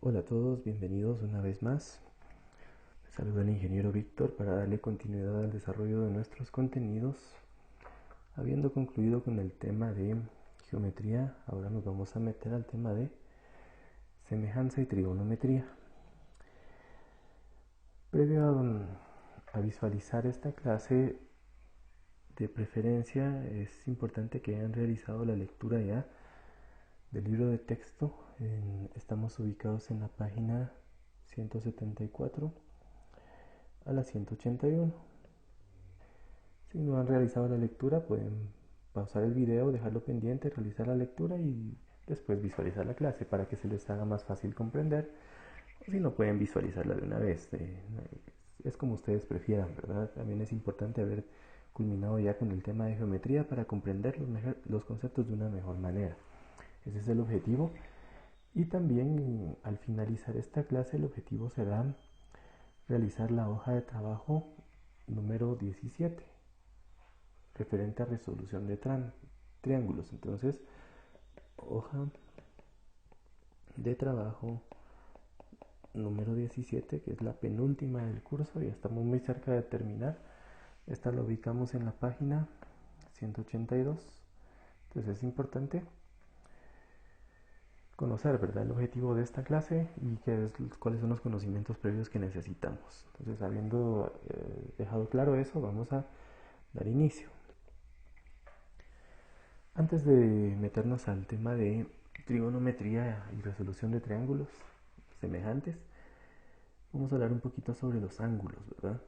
Hola a todos, bienvenidos una vez más. Les saluda el ingeniero Víctor para darle continuidad al desarrollo de nuestros contenidos. Habiendo concluido con el tema de geometría, ahora nos vamos a meter al tema de semejanza y trigonometría. Previo a visualizar esta clase, de preferencia es importante que hayan realizado la lectura ya del libro de texto. Estamos ubicados en la página 174 a la 181. Si no han realizado la lectura, pueden pausar el video, dejarlo pendiente, realizar la lectura y después visualizar la clase para que se les haga más fácil comprender. O si no, pueden visualizarla de una vez. Es como ustedes prefieran, ¿verdad? También es importante haber culminado ya con el tema de geometría para comprender los conceptos de una mejor manera. Ese es el objetivo. Y también al finalizar esta clase, el objetivo será realizar la hoja de trabajo número 17, referente a resolución de triángulos. Entonces, hoja de trabajo número 17, que es la penúltima del curso, ya estamos muy cerca de terminar. Esta la ubicamos en la página 182. Entonces es importante conocer, ¿verdad?, el objetivo de esta clase y cuáles son los conocimientos previos que necesitamos. Entonces, habiendo dejado claro eso, vamos a dar inicio. Antes de meternos al tema de trigonometría y resolución de triángulos semejantes, vamos a hablar un poquito sobre los ángulos, ¿verdad?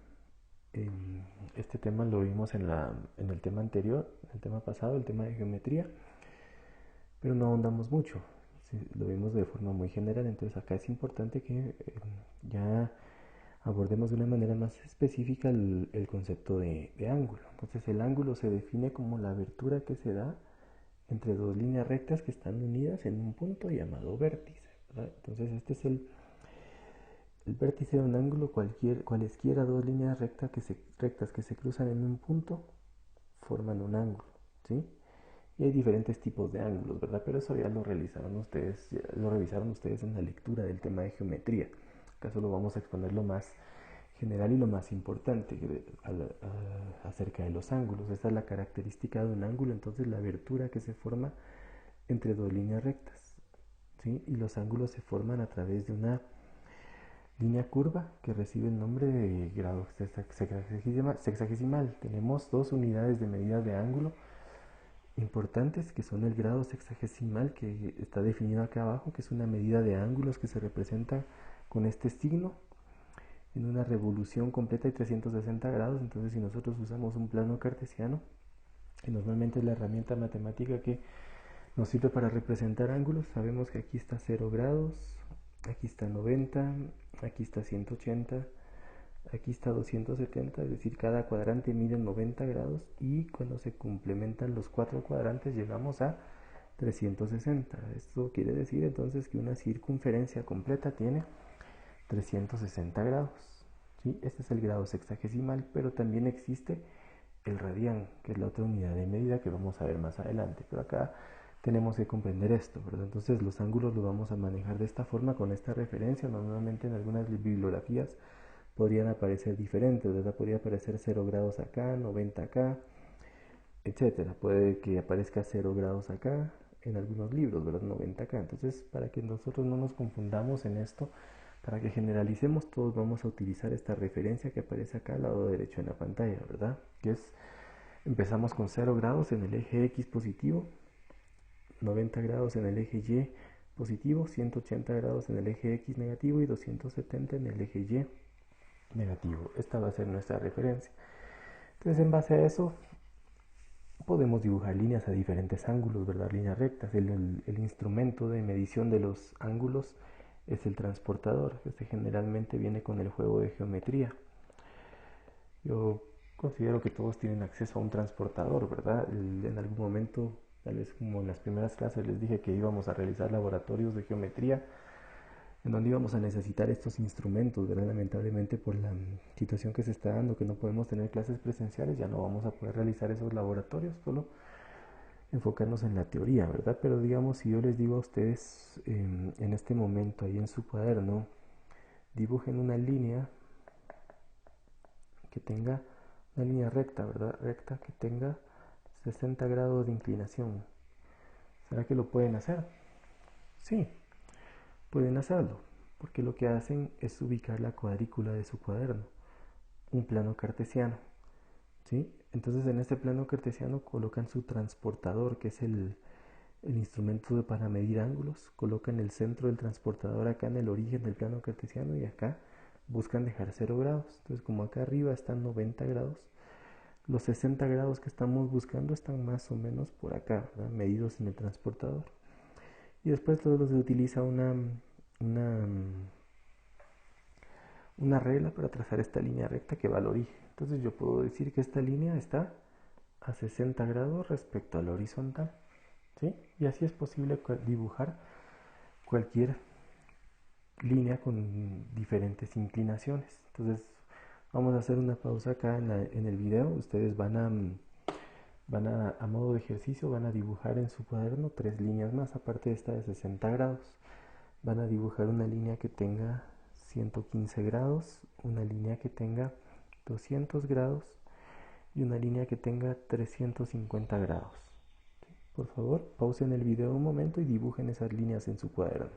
Este tema lo vimos en el tema anterior, el tema pasado, el tema de geometría, pero no ahondamos mucho. Sí, lo vimos de forma muy general. Entonces acá es importante que ya abordemos de una manera más específica el concepto de ángulo. Entonces el ángulo se define como la abertura que se da entre dos líneas rectas que están unidas en un punto llamado vértice, ¿verdad? Entonces este es el vértice de un ángulo. Cualesquiera dos líneas rectas que se cruzan en un punto forman un ángulo, ¿sí? Y hay diferentes tipos de ángulos, ¿verdad? Pero eso ya lo realizaron ustedes, ya lo revisaron ustedes en la lectura del tema de geometría. Acá solo vamos a exponer lo más general y lo más importante acerca de los ángulos. Esta es la característica de un ángulo, entonces la abertura que se forma entre dos líneas rectas, ¿sí? Y los ángulos se forman a través de una línea curva que recibe el nombre de grado sexagesimal. Tenemos dos unidades de medida de ángulo importantes, que son el grado sexagesimal, que está definido acá abajo, que es una medida de ángulos que se representa con este signo en una revolución completa de 360 grados. Entonces, si nosotros usamos un plano cartesiano, que normalmente es la herramienta matemática que nos sirve para representar ángulos, sabemos que aquí está 0 grados, aquí está 90, aquí está 180, aquí está 270, es decir, cada cuadrante mide 90 grados, y cuando se complementan los cuatro cuadrantes llegamos a 360. Esto quiere decir entonces que una circunferencia completa tiene 360 grados, ¿sí? Este es el grado sexagesimal, pero también existe el radián, que es la otra unidad de medida que vamos a ver más adelante. Pero acá tenemos que comprender esto, ¿verdad? Entonces los ángulos los vamos a manejar de esta forma, con esta referencia. Normalmente en algunas bibliografías podrían aparecer diferentes, ¿verdad? Podría aparecer 0 grados acá, 90 acá, etcétera. Puede que aparezca 0 grados acá en algunos libros, ¿verdad? 90 acá. Entonces, para que nosotros no nos confundamos en esto, para que generalicemos, todos vamos a utilizar esta referencia que aparece acá al lado derecho en la pantalla, ¿verdad? Que es, empezamos con 0 grados en el eje X positivo, 90 grados en el eje Y positivo, 180 grados en el eje X negativo y 270 en el eje Y negativo. Esta va a ser nuestra referencia. Entonces, en base a eso, podemos dibujar líneas a diferentes ángulos, ¿verdad? Líneas rectas. El instrumento de medición de los ángulos es el transportador. Este generalmente viene con el juego de geometría. Yo considero que todos tienen acceso a un transportador, ¿verdad? En algún momento, tal vez como en las primeras clases, les dije que íbamos a realizar laboratorios de geometría en donde íbamos a necesitar estos instrumentos, ¿verdad? Lamentablemente, por la situación que se está dando, que no podemos tener clases presenciales, ya no vamos a poder realizar esos laboratorios. Solo enfocarnos en la teoría, ¿verdad? Pero digamos, si yo les digo a ustedes en este momento, ahí en su cuaderno, dibujen una línea que tenga una línea recta, ¿verdad? Recta que tenga 60 grados de inclinación. ¿Será que lo pueden hacer? Sí, pueden hacerlo, porque lo que hacen es ubicar la cuadrícula de su cuaderno, un plano cartesiano, ¿sí? Entonces en este plano cartesiano colocan su transportador, que es el instrumento para medir ángulos, colocan el centro del transportador acá en el origen del plano cartesiano y acá buscan dejar 0 grados. Entonces como acá arriba están 90 grados, los 60 grados que estamos buscando están más o menos por acá, ¿verdad? Medidos en el transportador. Y después luego se utiliza una, una regla para trazar esta línea recta que va al origen. Entonces yo puedo decir que esta línea está a 60 grados respecto al horizontal, ¿sí? Y así es posible dibujar cualquier línea con diferentes inclinaciones. Entonces vamos a hacer una pausa acá en el video. Ustedes a modo de ejercicio, van a dibujar en su cuaderno 3 líneas más, aparte de esta de 60 grados. Van a dibujar una línea que tenga 115 grados, una línea que tenga 200 grados y una línea que tenga 350 grados. Por favor, pausen el video un momento y dibujen esas líneas en su cuaderno.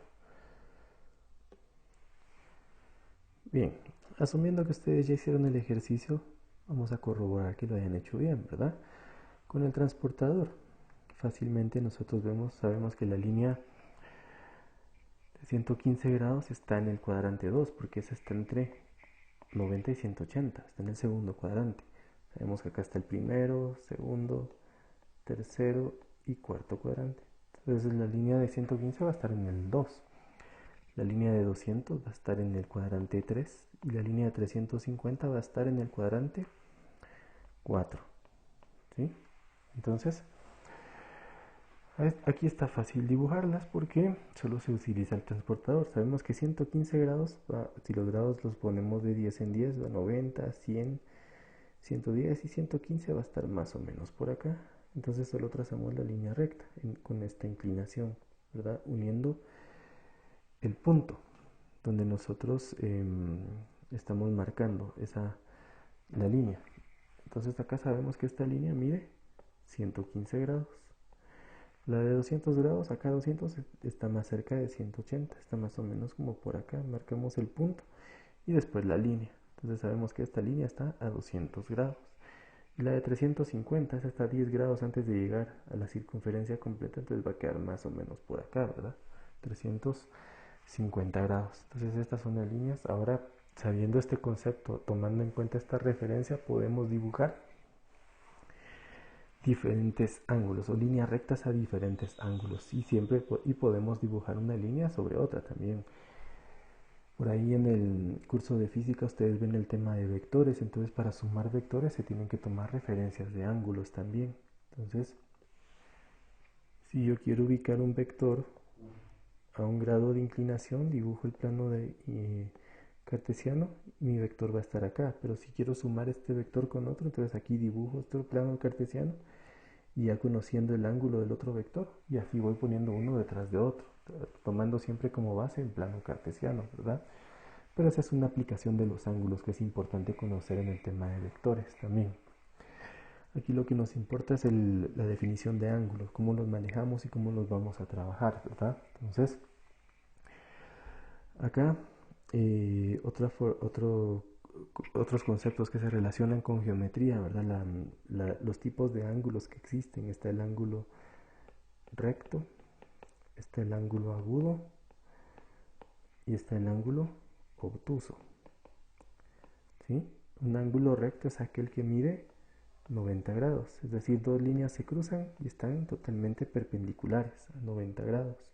Bien, asumiendo que ustedes ya hicieron el ejercicio, vamos a corroborar que lo hayan hecho bien, ¿verdad? Con el transportador, fácilmente nosotros sabemos que la línea de 115 grados está en el cuadrante 2, porque esa está entre 90 y 180, está en el segundo cuadrante. Sabemos que acá está el primero, segundo, tercero y cuarto cuadrante. Entonces la línea de 115 va a estar en el 2. La línea de 200 va a estar en el cuadrante 3 y la línea de 350 va a estar en el cuadrante 4. ¿Sí? Entonces, aquí está fácil dibujarlas porque solo se utiliza el transportador. Sabemos que 115 grados, si los grados los ponemos de 10 en 10, va 90, 100, 110 y 115 va a estar más o menos por acá. Entonces solo trazamos la línea recta con esta inclinación, ¿verdad? Uniendo el punto donde nosotros estamos marcando la línea. Entonces acá sabemos que esta línea mide 115 grados. La de 200 grados, acá 200 está más cerca de 180, está más o menos como por acá. Marcamos el punto y después la línea. Entonces sabemos que esta línea está a 200 grados. Y la de 350 esa está a 10 grados antes de llegar a la circunferencia completa, entonces va a quedar más o menos por acá, ¿verdad? 350 grados. Entonces estas son las líneas. Ahora, sabiendo este concepto, tomando en cuenta esta referencia, podemos dibujar diferentes ángulos o líneas rectas a diferentes ángulos y podemos dibujar una línea sobre otra también. Por ahí en el curso de física ustedes ven el tema de vectores, entonces para sumar vectores se tienen que tomar referencias de ángulos también. Entonces, si yo quiero ubicar un vector a un grado de inclinación, dibujo el plano cartesiano y mi vector va a estar acá. Pero si quiero sumar este vector con otro, entonces aquí dibujo este plano cartesiano y ya conociendo el ángulo del otro vector, y así voy poniendo uno detrás de otro, tomando siempre como base el plano cartesiano, ¿verdad? Pero esa es una aplicación de los ángulos que es importante conocer en el tema de vectores también. Aquí lo que nos importa es la definición de ángulos, cómo los manejamos y cómo los vamos a trabajar, ¿verdad? Entonces, acá otros conceptos que se relacionan con geometría, ¿verdad? Los tipos de ángulos que existen. Está el ángulo recto, está el ángulo agudo y está el ángulo obtuso. ¿Sí? Un ángulo recto es aquel que mide 90 grados, es decir, dos líneas se cruzan y están totalmente perpendiculares a 90 grados.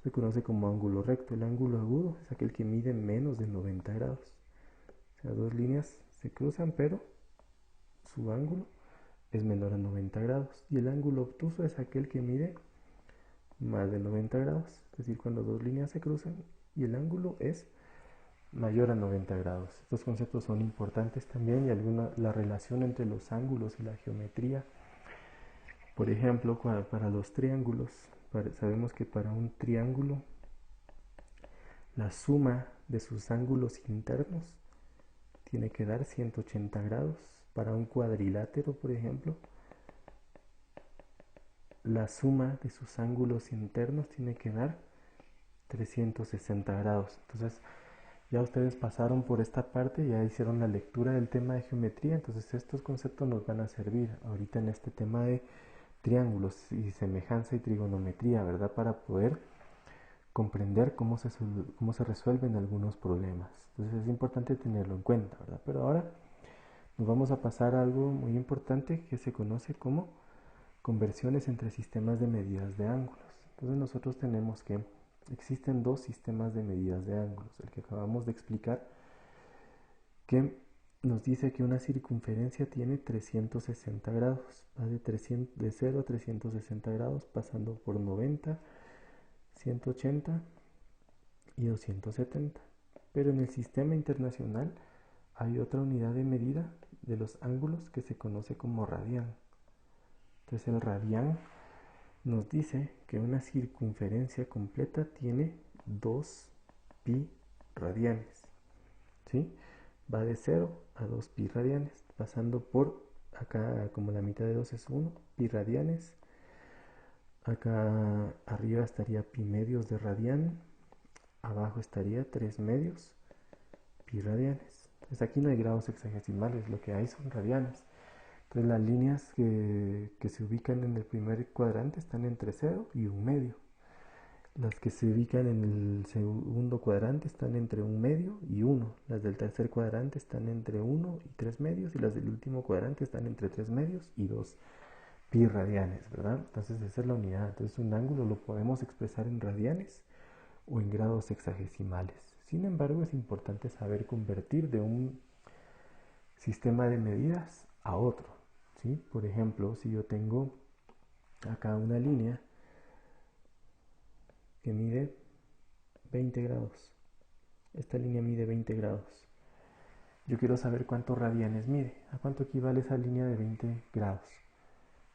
Se conoce como ángulo recto. El ángulo agudo es aquel que mide menos de 90 grados. O sea, dos líneas se cruzan, pero su ángulo es menor a 90 grados. Y el ángulo obtuso es aquel que mide más de 90 grados. Es decir, cuando dos líneas se cruzan y el ángulo es mayor a 90 grados. Estos conceptos son importantes también y la relación entre los ángulos y la geometría Por ejemplo, para los triángulos, sabemos que para un triángulo la suma de sus ángulos internos tiene que dar 180 grados. Para un cuadrilátero, por ejemplo, la suma de sus ángulos internos tiene que dar 360 grados. Entonces, ya ustedes pasaron por esta parte, ya hicieron la lectura del tema de geometría, entonces estos conceptos nos van a servir ahorita en este tema de triángulos y semejanza y trigonometría, ¿verdad? Para poder comprender cómo se resuelven algunos problemas. Entonces es importante tenerlo en cuenta, ¿verdad? Pero ahora nos vamos a pasar a algo muy importante que se conoce como conversiones entre sistemas de medidas de ángulos. Entonces nosotros tenemos que existen dos sistemas de medidas de ángulos. El que acabamos de explicar, que nos dice que una circunferencia tiene 360 grados, va de 0 a 360 grados, pasando por 90, 180 y 270. Pero en el sistema internacional hay otra unidad de medida de los ángulos que se conoce como radián. Entonces el radián nos dice que una circunferencia completa tiene 2 pi radianes, ¿sí? Va de 0 a 2 pi radianes, pasando por acá, como la mitad de 2 es 1 pi radianes. Acá arriba estaría pi medios de radián, abajo estaría 3 medios pi radianes. Entonces aquí no hay grados hexagesimales, lo que hay son radianes. Entonces las líneas que se ubican en el primer cuadrante están entre 0 y 1 medio. Las que se ubican en el segundo cuadrante están entre 1 medio y 1. Las del tercer cuadrante están entre 1 y 3 medios. Y las del último cuadrante están entre 3 medios y 2 pi radianes, ¿verdad? Entonces esa es la unidad. Entonces un ángulo lo podemos expresar en radianes o en grados hexagesimales. Sin embargo, es importante saber convertir de un sistema de medidas a otro, ¿sí? Por ejemplo, si yo tengo acá una línea que mide 20 grados, esta línea mide 20 grados, yo quiero saber cuántos radianes mide, a cuánto equivale esa línea de 20 grados.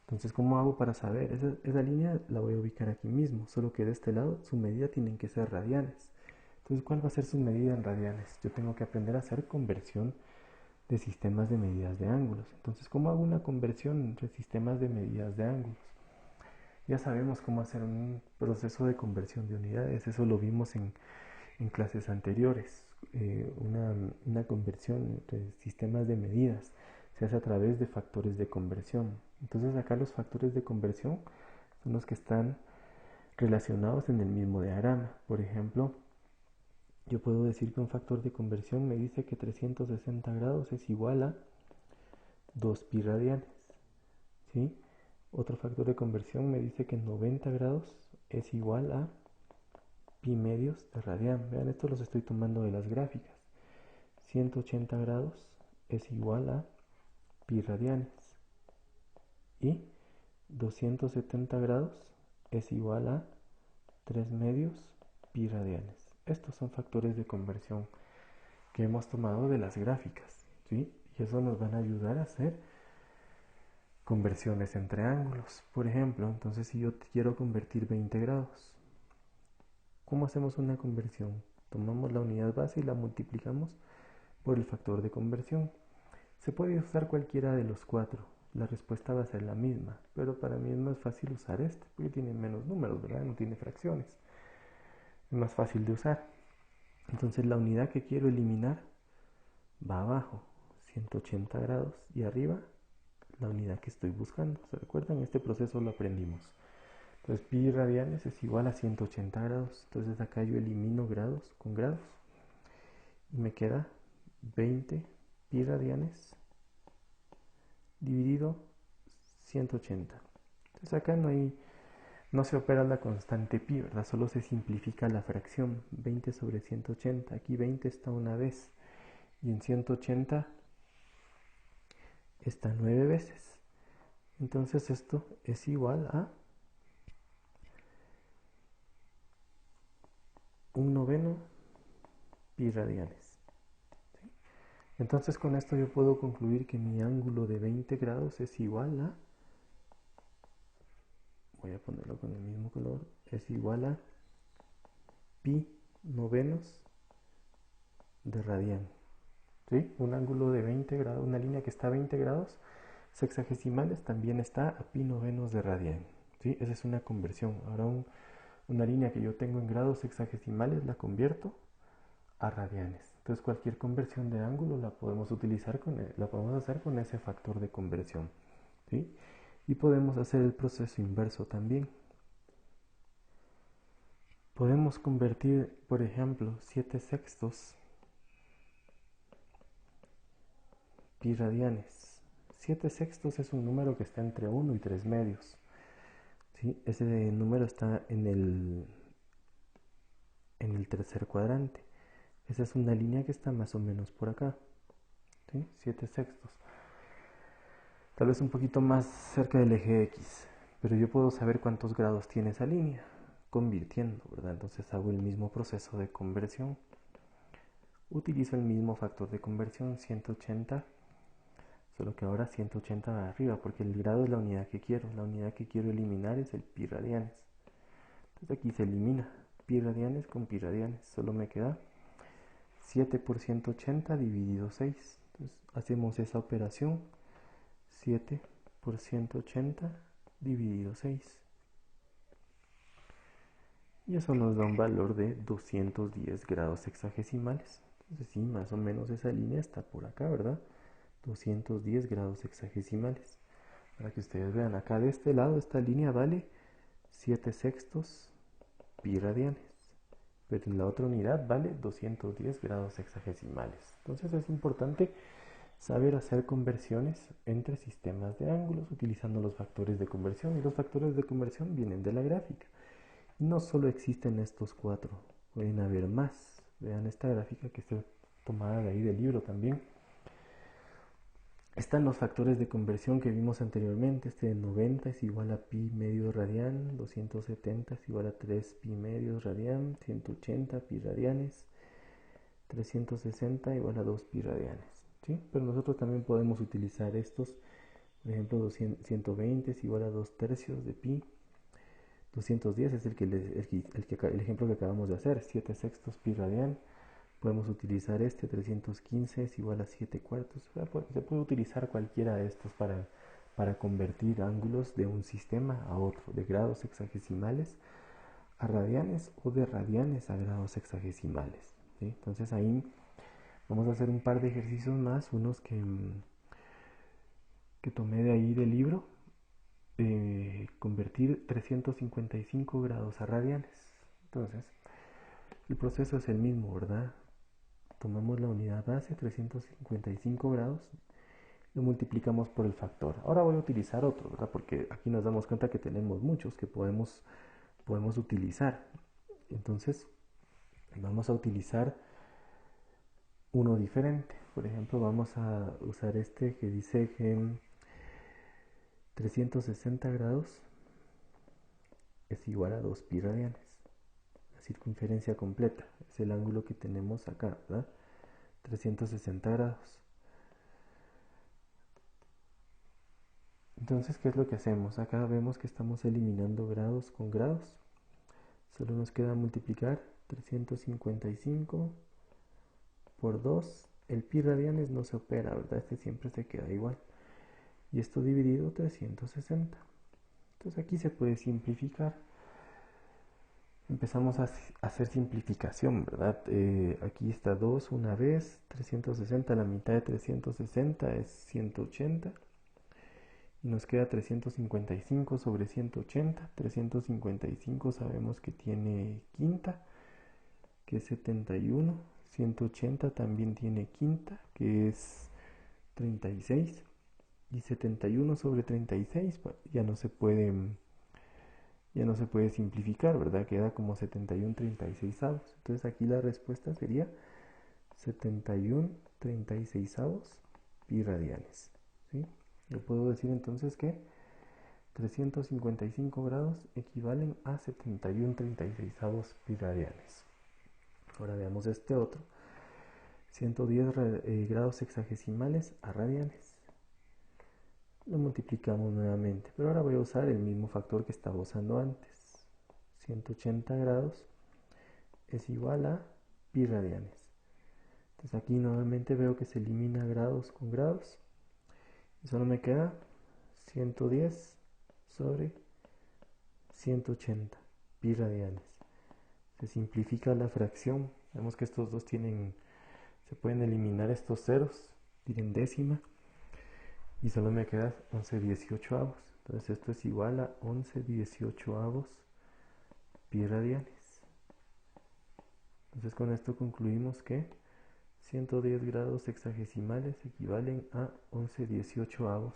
Entonces, ¿cómo hago para saber? Esa línea la voy a ubicar aquí mismo, solo que de este lado su medida tienen que ser radianes. Entonces, ¿cuál va a ser su medida en radianes? Yo tengo que aprender a hacer conversión de sistemas de medidas de ángulos. Entonces, ¿cómo hago una conversión entre sistemas de medidas de ángulos? Ya sabemos cómo hacer un proceso de conversión de unidades, eso lo vimos en clases anteriores. Una conversión entre sistemas de medidas se hace a través de factores de conversión. Entonces acá los factores de conversión son los que están relacionados en el mismo diagrama. Por ejemplo, yo puedo decir que un factor de conversión me dice que 360 grados es igual a 2 pi radianes, ¿sí? Otro factor de conversión me dice que 90 grados es igual a pi medios de radián. Vean, estos los estoy tomando de las gráficas. 180 grados es igual a pi radianes. Y 270 grados es igual a 3 medios pi radianes. Estos son factores de conversión que hemos tomado de las gráficas, ¿sí? Y eso nos van a ayudar a hacer conversiones entre ángulos. Por ejemplo, entonces si yo quiero convertir 20 grados, ¿cómo hacemos una conversión? Tomamos la unidad base y la multiplicamos por el factor de conversión. Se puede usar cualquiera de los cuatro, la respuesta va a ser la misma, pero para mí es más fácil usar este, porque tiene menos números, ¿verdad? No tiene fracciones. Es más fácil de usar. Entonces la unidad que quiero eliminar va abajo, 180 grados, y arriba la unidad que estoy buscando. ¿Se recuerdan? Este proceso lo aprendimos. Entonces pi radianes es igual a 180 grados. Entonces acá yo elimino grados con grados y me queda 20 pi radianes dividido 180. Entonces acá no se opera la constante pi, ¿verdad? Solo se simplifica la fracción. 20 sobre 180. Aquí 20 está una vez y en 180 está 9 veces. Entonces esto es igual a 1/9 pi radianes. ¿Sí? Entonces con esto yo puedo concluir que mi ángulo de 20 grados es igual a voy a ponerlo con el mismo color, es igual a pi novenos de radian. ¿Sí? Un ángulo de 20 grados, una línea que está a 20 grados sexagesimales también está a pi novenos de radian. ¿Sí? Esa es una conversión. Ahora una línea que yo tengo en grados sexagesimales la convierto a radianes. Entonces cualquier conversión de ángulo la podemos utilizar la podemos hacer con ese factor de conversión. ¿Sí? Y podemos hacer el proceso inverso también. Podemos convertir, por ejemplo, 7 sextos pi radianes. 7 sextos es un número que está entre 1 y 3 medios. ¿Sí? Ese número está en el tercer cuadrante. Esa es una línea que está más o menos por acá. ¿Sí? 7 sextos. Tal vez un poquito más cerca del eje X. Pero yo puedo saber cuántos grados tiene esa línea convirtiendo, ¿verdad? Entonces hago el mismo proceso de conversión. Utilizo el mismo factor de conversión, 180, solo que ahora 180 va arriba, porque el grado es la unidad que quiero. La unidad que quiero eliminar es el pi radianes. Entonces aquí se elimina pi radianes con pi radianes. Solo me queda 7 por 180 dividido 6. Entonces hacemos esa operación. 7 por 180 dividido 6. Y eso nos da un valor de 210 grados sexagesimales. Entonces sí, más o menos esa línea está por acá, ¿verdad? 210 grados sexagesimales. Para que ustedes vean, acá de este lado esta línea vale 7 sextos pi radianes. Pero en la otra unidad vale 210 grados sexagesimales. Entonces es importante saber hacer conversiones entre sistemas de ángulos utilizando los factores de conversión. Y los factores de conversión vienen de la gráfica. No solo existen estos 4, pueden haber más. Vean esta gráfica que está tomada de ahí del libro también. Están los factores de conversión que vimos anteriormente. Este de 90 es igual a pi medios radian, 270 es igual a 3 pi medios radian, 180 pi radianes, 360 igual a 2 pi radianes. ¿Sí? Pero nosotros también podemos utilizar estos. Por ejemplo, 120 es igual a 2 tercios de pi. 210 es el ejemplo que acabamos de hacer, 7 sextos pi radian. Podemos utilizar 315 es igual a 7 cuartos. Se puede utilizar cualquiera de estos para convertir ángulos de un sistema a otro, de grados sexagesimales a radianes o de radianes a grados sexagesimales. ¿Sí? Entonces ahí vamos a hacer un par de ejercicios más, unos que tomé de ahí del libro. Convertir 355 grados a radianes. Entonces, el proceso es el mismo, ¿verdad? Tomamos la unidad base, 355 grados, lo multiplicamos por el factor. Ahora voy a utilizar otro, ¿verdad? Porque aquí nos damos cuenta que tenemos muchos que podemos utilizar. Entonces, vamos a utilizar uno diferente. Por ejemplo, vamos a usar este que dice que 360 grados es igual a 2 pi radianes. La circunferencia completa es el ángulo que tenemos acá, ¿verdad? 360 grados. Entonces, ¿qué es lo que hacemos? Acá vemos que estamos eliminando grados con grados. Solo nos queda multiplicar 355 por 2. El pi radianes no se opera, ¿verdad? Este siempre se queda igual. Y esto dividido 360. Entonces aquí se puede simplificar. Empezamos a hacer simplificación, ¿verdad? Aquí está 2 una vez, 360, la mitad de 360 es 180. Y nos queda 355 sobre 180. 355 sabemos que tiene quinta, que es 71. 180 también tiene quinta, que es 36. Y 71 sobre 36 ya no se puede simplificar, ¿verdad? Queda como 71/36. Entonces aquí la respuesta sería 71/36 pi radianes. ¿Sí? Yo puedo decir entonces que 355 grados equivalen a 71/36 pi radianes. Ahora veamos este otro. 110 grados sexagesimales a radianes. lo multiplicamos nuevamente, pero ahora voy a usar el mismo factor que estaba usando antes. 180 grados es igual a pi radianes. Entonces aquí nuevamente veo que se elimina grados con grados y solo me queda 110 sobre 180 pi radianes. Se simplifica la fracción. Vemos que estos dos se pueden eliminar estos ceros, tienen décima y solo me queda 11/18. Entonces esto es igual a 11/18 pi radianes. Entonces con esto concluimos que 110 grados sexagesimales equivalen a 11/18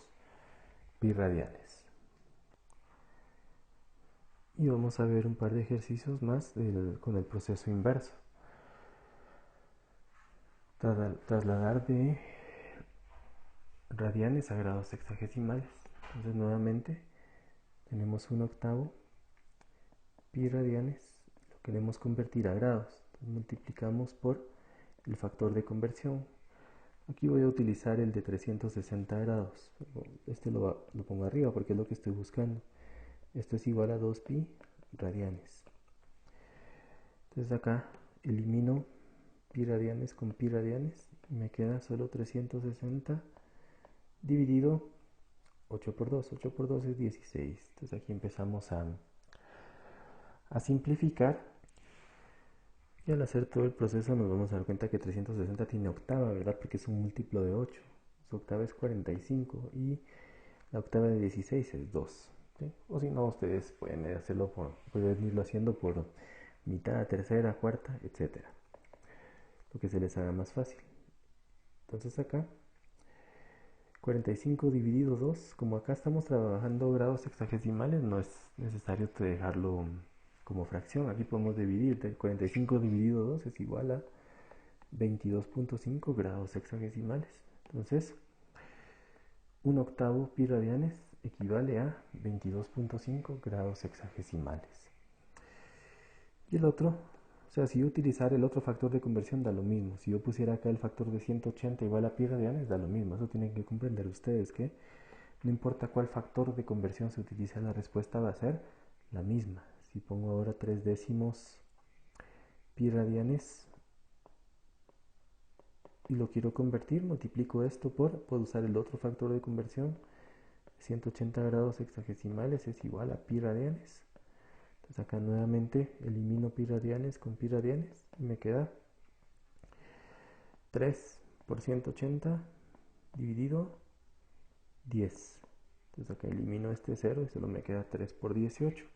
pi radianes. Y vamos a ver un par de ejercicios más con el proceso inverso. Trasladar de radianes a grados sexagesimales. Entonces nuevamente tenemos 1/8 pi radianes, lo queremos convertir a grados. Entonces multiplicamos por el factor de conversión. Aquí voy a utilizar el de 360 grados. Este lo pongo arriba porque es lo que estoy buscando. Esto es igual a 2 pi radianes. Entonces acá elimino pi radianes con pi radianes y me queda solo 360 dividido 8 por 2. 8 por 2 es 16. Entonces aquí empezamos a simplificar. Y al hacer todo el proceso nos vamos a dar cuenta que 360 tiene octava, ¿verdad? Porque es un múltiplo de 8. Su octava es 45 y la octava de 16 es 2. ¿Sí? O si no, ustedes pueden pueden irlo haciendo por mitad, tercera, cuarta, etcétera. Lo que se les haga más fácil. Entonces acá 45 dividido 2, como acá estamos trabajando grados sexagesimales, no es necesario dejarlo como fracción. Aquí podemos dividir. 45 dividido 2 es igual a 22.5 grados sexagesimales. Entonces 1/8 pi radianes equivale a 22.5 grados sexagesimales. Y el otro, o sea, si yo utilizara el otro factor de conversión da lo mismo. Si yo pusiera acá el factor de 180 igual a pi radianes da lo mismo. Eso tienen que comprender ustedes, que no importa cuál factor de conversión se utilice, la respuesta va a ser la misma. Si pongo ahora 3 décimos pi radianes y lo quiero convertir, multiplico esto puedo usar el otro factor de conversión. 180 grados sexagesimales es igual a pi radianes. Entonces acá nuevamente elimino pi radianes con pi radianes y me queda 3 por 180 dividido 10. Entonces acá elimino este 0 y solo me queda 3 por 18.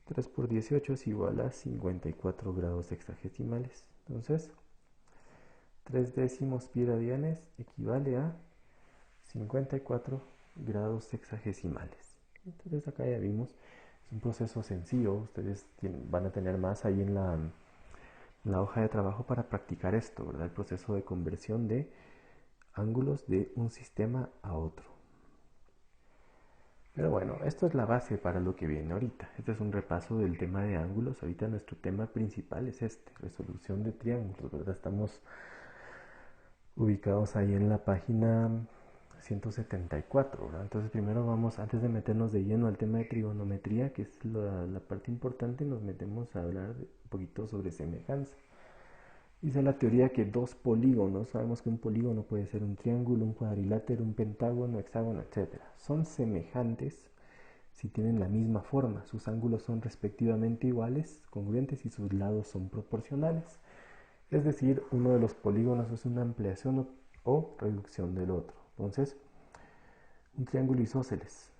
3 por 18 es igual a 54 grados sexagesimales. Entonces 3 décimos pi radianes equivale a 54 grados sexagesimales. Entonces acá ya vimos, es un proceso sencillo. Ustedes van a tener más ahí en la hoja de trabajo para practicar esto, ¿verdad? El proceso de conversión de ángulos de un sistema a otro. Pero bueno, esto es la base para lo que viene ahorita. Este es un repaso del tema de ángulos. Ahorita nuestro tema principal es resolución de triángulos, ¿verdad? Estamos ubicados ahí en la página 174, ¿verdad? Entonces primero vamos, antes de meternos de lleno al tema de trigonometría, que es la parte importante, nos metemos a hablar un poquito sobre semejanza. Dice la teoría que dos polígonos, sabemos que un polígono puede ser un triángulo, un cuadrilátero, un pentágono, hexágono, etc. Son semejantes si tienen la misma forma, sus ángulos son respectivamente iguales, congruentes y sus lados son proporcionales. Es decir, uno de los polígonos es una ampliación o reducción del otro. Entonces, un triángulo isósceles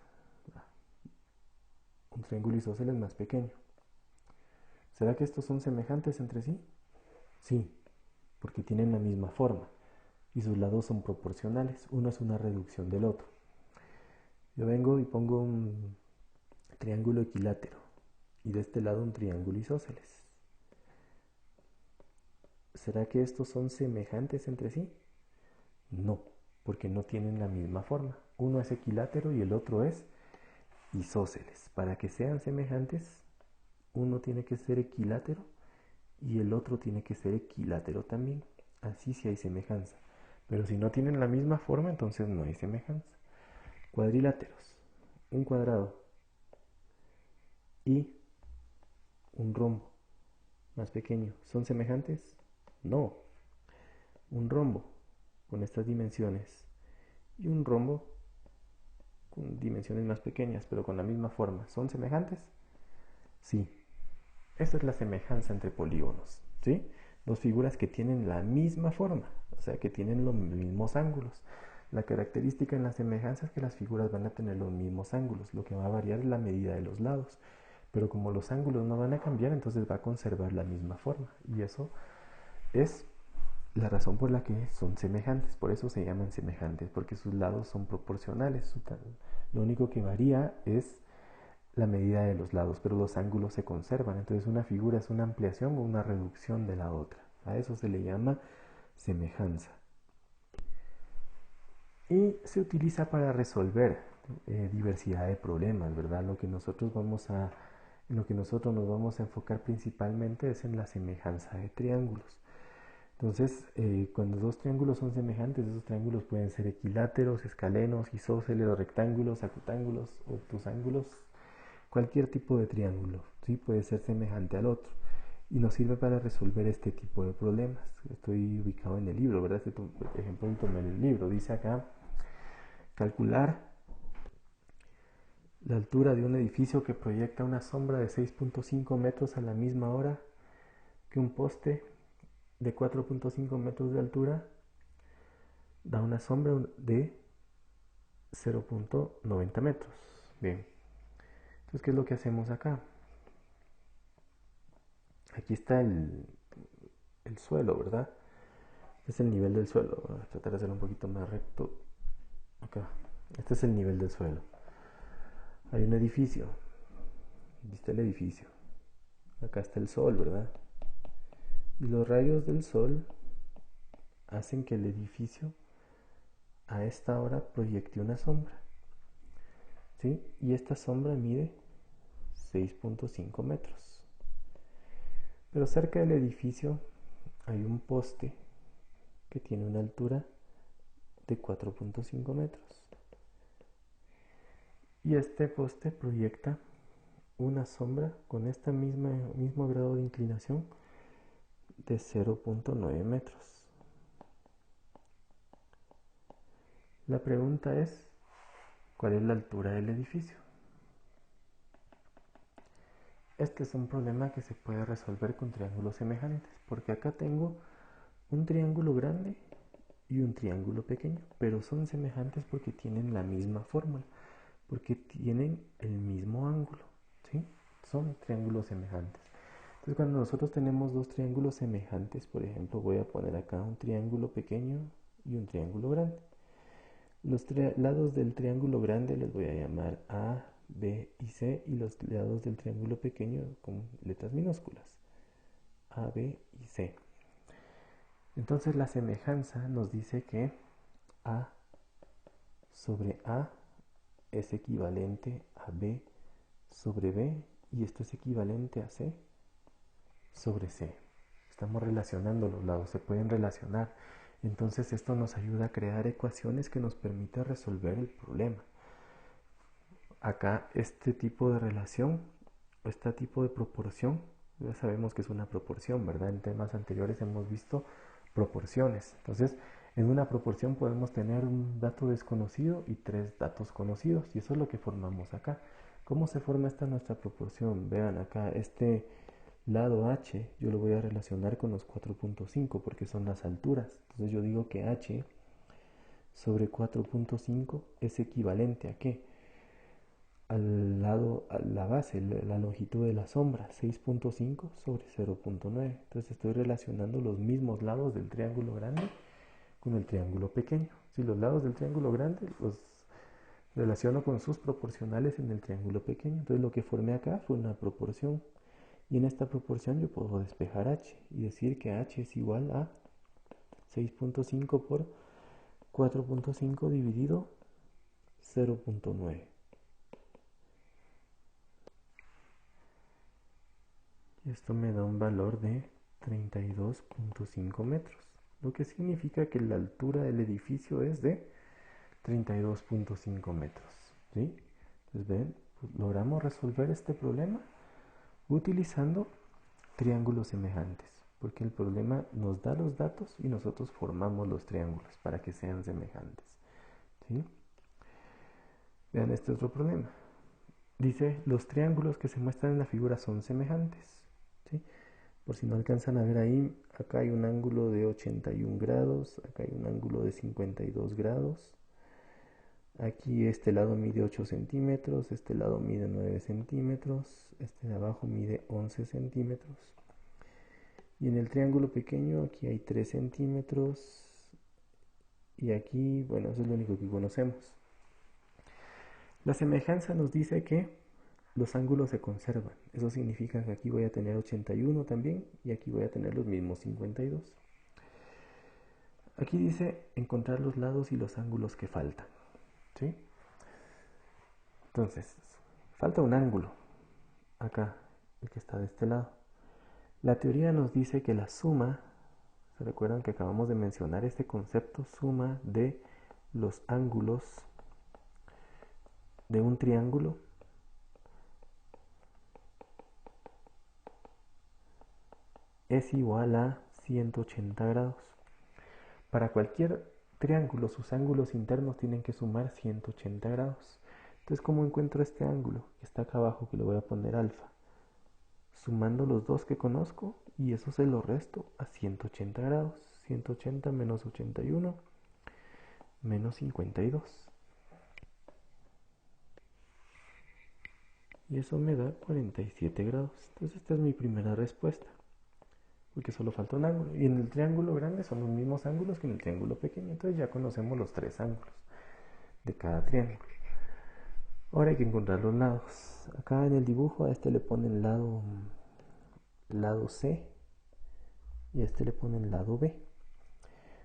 más pequeño. ¿Será que estos son semejantes entre sí? Sí, porque tienen la misma forma y sus lados son proporcionales. Uno es una reducción del otro. Yo vengo y pongo un triángulo equilátero y de este lado un triángulo isósceles. ¿Será que estos son semejantes entre sí? No, porque no tienen la misma forma. Uno es equilátero y el otro es isósceles. Para que sean semejantes, uno tiene que ser equilátero y el otro tiene que ser equilátero también. Así sí hay semejanza. Pero si no tienen la misma forma, entonces no hay semejanza. Cuadriláteros. Un cuadrado y un rombo más pequeño. ¿Son semejantes? No. Un rombo con estas dimensiones y un rombo con dimensiones más pequeñas, pero con la misma forma. ¿Son semejantes? Sí. Esa es la semejanza entre polígonos, ¿sí? Dos figuras que tienen la misma forma, o sea, que tienen los mismos ángulos. La característica en la semejanza es que las figuras van a tener los mismos ángulos, lo que va a variar es la medida de los lados. Pero como los ángulos no van a cambiar, entonces va a conservar la misma forma. Y eso es la razón por la que son semejantes. Por eso se llaman semejantes, porque sus lados son proporcionales. Lo único que varía es la medida de los lados, pero los ángulos se conservan. Entonces una figura es una ampliación o una reducción de la otra. A eso se le llama semejanza. Y se utiliza para resolver diversidad de problemas, ¿verdad? En lo que nosotros nos vamos a enfocar principalmente es en la semejanza de triángulos. Entonces, cuando dos triángulos son semejantes, esos triángulos pueden ser equiláteros, escalenos, isósceles, rectángulos, acutángulos, obtusángulos, cualquier tipo de triángulo, ¿sí? Puede ser semejante al otro y nos sirve para resolver este tipo de problemas. Estoy ubicado en el libro, ¿verdad? Este ejemplo lo tomé en el libro. Dice acá, calcular la altura de un edificio que proyecta una sombra de 6.5 metros a la misma hora que un poste de 4.5 metros de altura da una sombra de 0.90 metros. Bien, entonces, ¿qué es lo que hacemos acá? Aquí está el suelo, ¿verdad? Este es el nivel del suelo. Voy a tratar de hacerlo un poquito más recto. Acá. Este es el nivel del suelo. Hay un edificio. Aquí está el edificio. Acá está el sol, ¿verdad? Y los rayos del sol hacen que el edificio a esta hora proyecte una sombra. ¿Sí? Y esta sombra mide 6.5 metros. Pero cerca del edificio hay un poste que tiene una altura de 4.5 metros. Y este poste proyecta una sombra con este mismo grado de inclinación de 0.9 metros. La pregunta es, ¿cuál es la altura del edificio? Este es un problema que se puede resolver con triángulos semejantes, porque acá tengo un triángulo grande y un triángulo pequeño, pero son semejantes porque tienen la misma fórmula, porque tienen el mismo ángulo, ¿sí? Son triángulos semejantes. Entonces, cuando nosotros tenemos dos triángulos semejantes, por ejemplo, voy a poner acá un triángulo pequeño y un triángulo grande. Los lados del triángulo grande les voy a llamar A, B y C, y los lados del triángulo pequeño con letras minúsculas, A, B y C. Entonces la semejanza nos dice que A sobre A es equivalente a B sobre B, y esto es equivalente a C sobre C. Estamos relacionando los lados, se pueden relacionar. Entonces esto nos ayuda a crear ecuaciones que nos permiten resolver el problema. Acá este tipo de relación, este tipo de proporción, ya sabemos que es una proporción, ¿verdad? En temas anteriores hemos visto proporciones. Entonces, en una proporción podemos tener un dato desconocido y tres datos conocidos, y eso es lo que formamos acá. ¿Cómo se forma esta nuestra proporción? Vean acá, este lado h yo lo voy a relacionar con los 4.5 porque son las alturas. Entonces yo digo que h sobre 4.5 es equivalente a ¿qué? Al lado, a la base, la longitud de la sombra, 6.5 sobre 0.9. Entonces estoy relacionando los mismos lados del triángulo grande con el triángulo pequeño. Si los lados del triángulo grande los relaciono con sus proporcionales en el triángulo pequeño. Entonces lo que formé acá fue una proporción. Y en esta proporción yo puedo despejar h y decir que h es igual a 6.5 por 4.5 dividido 0.9. Esto me da un valor de 32.5 metros. lo que significa que la altura del edificio es de 32.5 metros. ¿Sí? Entonces, ven, pues logramos resolver este problema utilizando triángulos semejantes, porque el problema nos da los datos y nosotros formamos los triángulos para que sean semejantes. ¿Sí? Vean este otro problema. Dice, los triángulos que se muestran en la figura son semejantes. ¿Sí? Por si no alcanzan a ver ahí, acá hay un ángulo de 81 grados, acá hay un ángulo de 52 grados. Aquí este lado mide 8 centímetros, este lado mide 9 centímetros, este de abajo mide 11 centímetros. Y en el triángulo pequeño aquí hay 3 centímetros. Y aquí, bueno, eso es lo único que conocemos. La semejanza nos dice que los ángulos se conservan. Eso significa que aquí voy a tener 81 también y aquí voy a tener los mismos 52. Aquí dice encontrar los lados y los ángulos que faltan. ¿Sí? Entonces, falta un ángulo. Acá, el que está de este lado. La teoría nos dice que la suma, ¿se recuerdan que acabamos de mencionar este concepto? Suma de los ángulos de un triángulo es igual a 180 grados. Para cualquier triángulo, sus ángulos internos tienen que sumar 180 grados. Entonces, ¿cómo encuentro este ángulo? Que está acá abajo, que le voy a poner alfa. Sumando los dos que conozco y eso se lo resto a 180 grados. 180 menos 81 menos 52. Y eso me da 47 grados. Entonces esta es mi primera respuesta, porque solo falta un ángulo. Y en el triángulo grande son los mismos ángulos que en el triángulo pequeño. Entonces ya conocemos los tres ángulos de cada triángulo. Ahora hay que encontrar los lados. Acá en el dibujo a este le ponen lado C y a este le ponen lado B.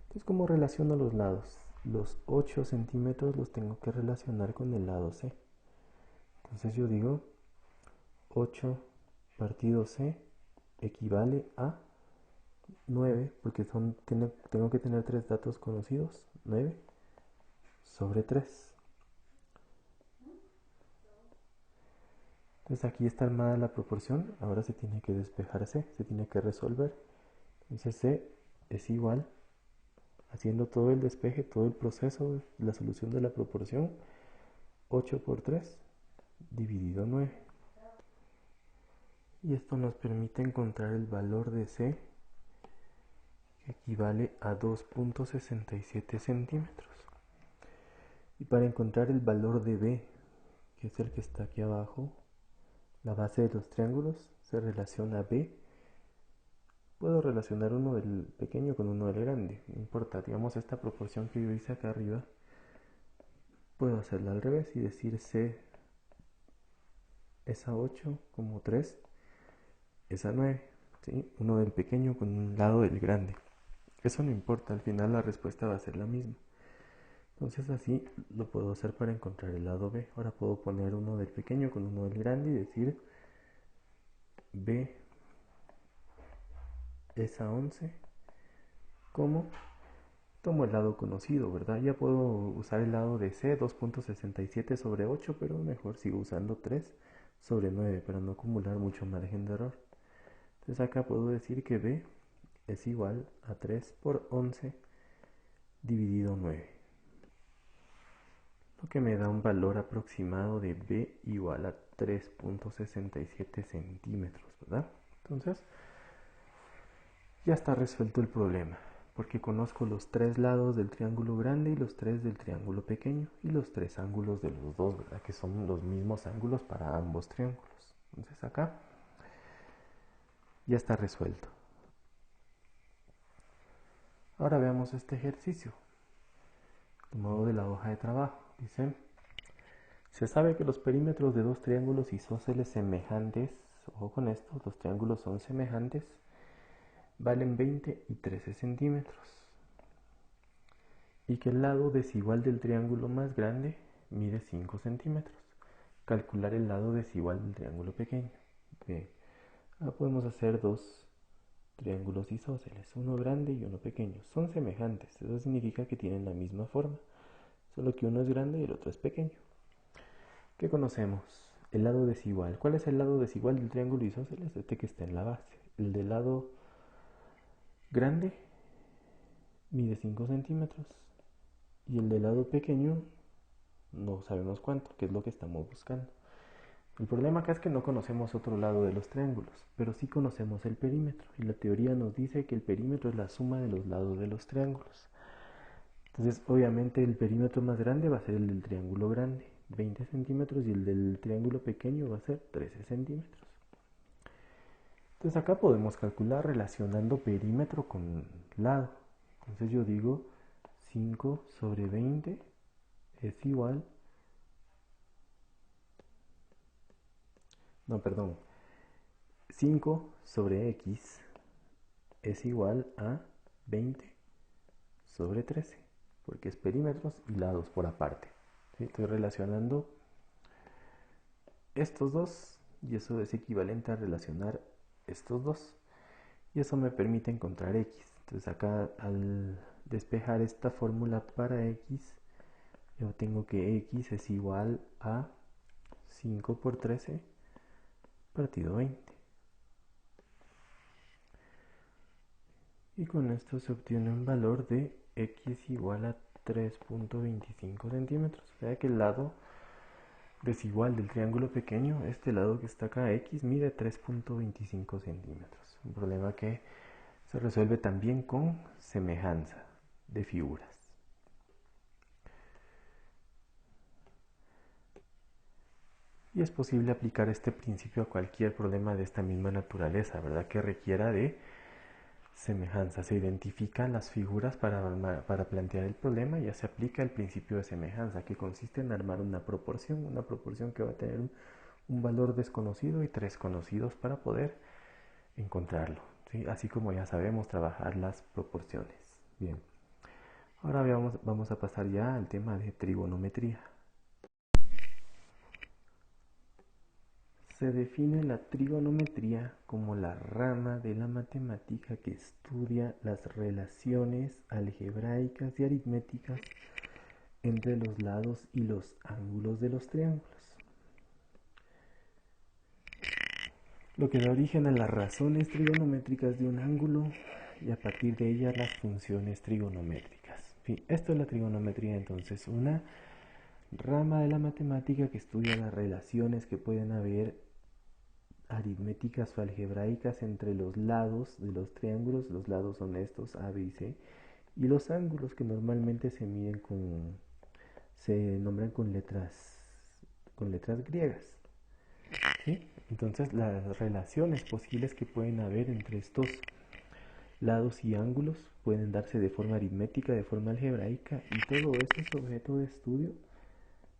Entonces, ¿cómo relaciono los lados? Los 8 centímetros los tengo que relacionar con el lado C. Entonces yo digo 8 partido C equivale a 9, porque tengo que tener tres datos conocidos. 9 sobre 3. Entonces aquí está armada la proporción. Ahora se tiene que despejar C, se tiene que resolver. Entonces C es igual, haciendo todo el despeje, todo el proceso, la solución de la proporción, 8 por 3 dividido 9. Y esto nos permite encontrar el valor de C, que equivale a 2.67 centímetros. Y para encontrar el valor de B, que es el que está aquí abajo, la base de los triángulos, se relaciona B. Puedo relacionar uno del pequeño con uno del grande, no importa. Digamos, esta proporción que yo hice acá arriba, puedo hacerla al revés y decir C es a 8 como 3 es a 9, ¿sí? Uno del pequeño con un lado del grande. Eso no importa, al final la respuesta va a ser la misma. Entonces así lo puedo hacer para encontrar el lado B. Ahora puedo poner uno del pequeño con uno del grande y decir B es a 11 como tomo el lado conocido, ¿verdad? Ya puedo usar el lado de C, 2.67 sobre 8, pero mejor sigo usando 3 sobre 9 para no acumular mucho margen de error. Entonces acá puedo decir que B es igual a 3 por 11 dividido 9, lo que me da un valor aproximado de B igual a 3.67 centímetros, ¿verdad? Entonces ya está resuelto el problema, porque conozco los tres lados del triángulo grande y los tres del triángulo pequeño y los tres ángulos de los dos, ¿verdad? Que son los mismos ángulos para ambos triángulos. Entonces acá ya está resuelto. Ahora veamos este ejercicio tomado de la hoja de trabajo. Dice, se sabe que los perímetros de dos triángulos isósceles semejantes, ojo con esto, los triángulos son semejantes, valen 20 y 13 centímetros. Y que el lado desigual del triángulo más grande mide 5 centímetros. Calcular el lado desigual del triángulo pequeño. Bien. Ahora podemos hacer dos triángulos isósceles, uno grande y uno pequeño. Son semejantes, eso significa que tienen la misma forma, solo que uno es grande y el otro es pequeño. ¿Qué conocemos? El lado desigual. ¿Cuál es el lado desigual del triángulo isósceles? Este que está en la base. El del lado grande mide 5 centímetros y el del lado pequeño no sabemos cuánto, que es lo que estamos buscando. El problema acá es que no conocemos otro lado de los triángulos, pero sí conocemos el perímetro, y la teoría nos dice que el perímetro es la suma de los lados de los triángulos. Entonces, obviamente, el perímetro más grande va a ser el del triángulo grande, 20 centímetros, y el del triángulo pequeño va a ser 13 centímetros. Entonces, acá podemos calcular relacionando perímetro con lado. Entonces, yo digo 5 sobre 20 es igual, no, perdón, 5 sobre x es igual a 20 sobre 13, porque es perímetros y lados por aparte. ¿Sí? Estoy relacionando estos dos y eso es equivalente a relacionar estos dos. Y eso me permite encontrar x. Entonces acá al despejar esta fórmula para x, yo tengo que x es igual a 5 por 13 partido 20. Y con esto se obtiene un valor de x igual a 3.25 centímetros. O sea que el lado desigual del triángulo pequeño, este lado que está acá, x, mide 3.25 centímetros. Un problema que se resuelve también con semejanza de figuras. Y es posible aplicar este principio a cualquier problema de esta misma naturaleza, ¿verdad? Que requiera de semejanza. Se identifican las figuras para plantear el problema y ya se aplica el principio de semejanza, que consiste en armar una proporción que va a tener un valor desconocido y 3 conocidos para poder encontrarlo, ¿sí? Así como ya sabemos trabajar las proporciones. Bien, ahora vamos a pasar ya al tema de trigonometría. Se define la trigonometría como la rama de la matemática que estudia las relaciones algebraicas y aritméticas entre los lados y los ángulos de los triángulos, lo que da origen a las razones trigonométricas de un ángulo y a partir de ellas las funciones trigonométricas. En fin, esto es la trigonometría, entonces, una rama de la matemática que estudia las relaciones que pueden haber aritméticas o algebraicas entre los lados de los triángulos. Los lados son estos, A, B y C, y los ángulos que normalmente se nombran con letras griegas, ¿sí? Entonces las relaciones posibles que pueden haber entre estos lados y ángulos pueden darse de forma aritmética, de forma algebraica, y todo eso es objeto de estudio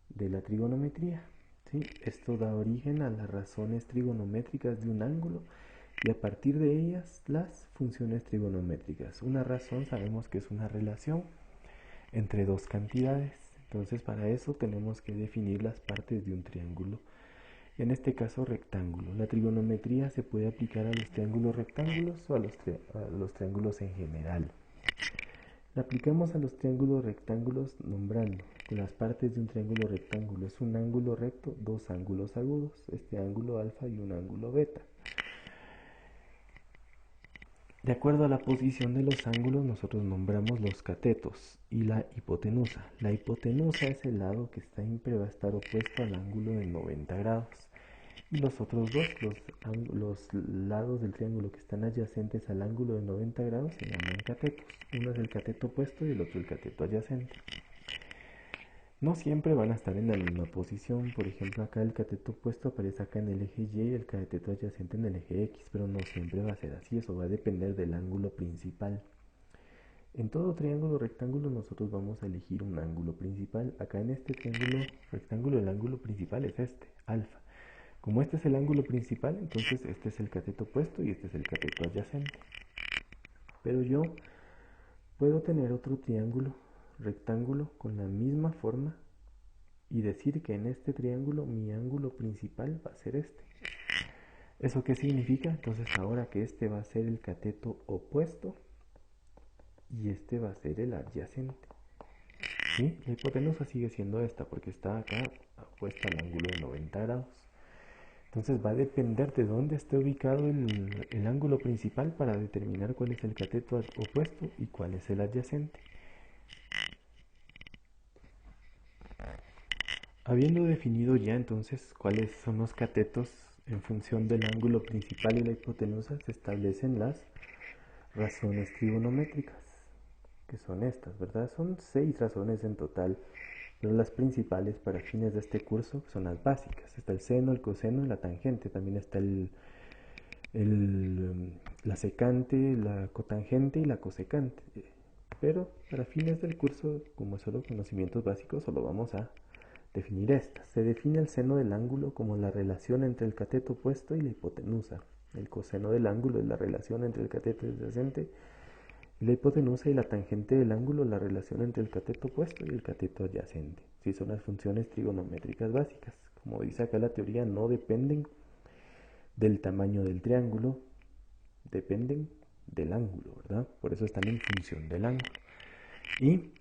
de la trigonometría. ¿Sí? Esto da origen a las razones trigonométricas de un ángulo y a partir de ellas las funciones trigonométricas. Una razón sabemos que es una relación entre dos cantidades. Entonces para eso tenemos que definir las partes de un triángulo. En este caso rectángulo. La trigonometría se puede aplicar a los triángulos rectángulos o a los triángulos en general. La aplicamos a los triángulos rectángulos nombrando que las partes de un triángulo rectángulo es un ángulo recto, dos ángulos agudos, este ángulo alfa y un ángulo beta. De acuerdo a la posición de los ángulos, nosotros nombramos los catetos y la hipotenusa. La hipotenusa es el lado que siempre va a estar opuesto al ángulo de 90 grados. Y los otros dos, los lados del triángulo que están adyacentes al ángulo de 90 grados, se llaman catetos. Uno es el cateto opuesto y el otro el cateto adyacente. No siempre van a estar en la misma posición. Por ejemplo, acá el cateto opuesto aparece acá en el eje Y y el cateto adyacente en el eje X, pero no siempre va a ser así. Eso va a depender del ángulo principal. En todo triángulo rectángulo nosotros vamos a elegir un ángulo principal. Acá en este triángulo rectángulo el ángulo principal es este, alfa. Como este es el ángulo principal, entonces este es el cateto opuesto y este es el cateto adyacente. Pero yo puedo tener otro triángulo rectángulo con la misma forma y decir que en este triángulo mi ángulo principal va a ser este. ¿Eso qué significa? Entonces ahora que este va a ser el cateto opuesto y este va a ser el adyacente. ¿Sí? La hipotenusa sigue siendo esta porque está acá puesta al ángulo de 90 grados. Entonces va a depender de dónde esté ubicado el ángulo principal para determinar cuál es el cateto opuesto y cuál es el adyacente. Habiendo definido ya entonces cuáles son los catetos en función del ángulo principal y la hipotenusa, se establecen las razones trigonométricas, que son estas, ¿verdad? Son 6 razones en total, pero las principales para fines de este curso son las básicas. Está el seno, el coseno y la tangente. También está la secante, la cotangente y la cosecante. Pero para fines del curso, como es solo conocimientos básicos, solo vamos a definir estas. Se define el seno del ángulo como la relación entre el cateto opuesto y la hipotenusa. El coseno del ángulo es la relación entre el cateto adyacente y la hipotenusa, y la tangente del ángulo la relación entre el cateto opuesto y el cateto adyacente. Sí, son las funciones trigonométricas básicas. Como dice acá la teoría, no dependen del tamaño del triángulo, dependen del ángulo, ¿verdad? Por eso están en función del ángulo. Y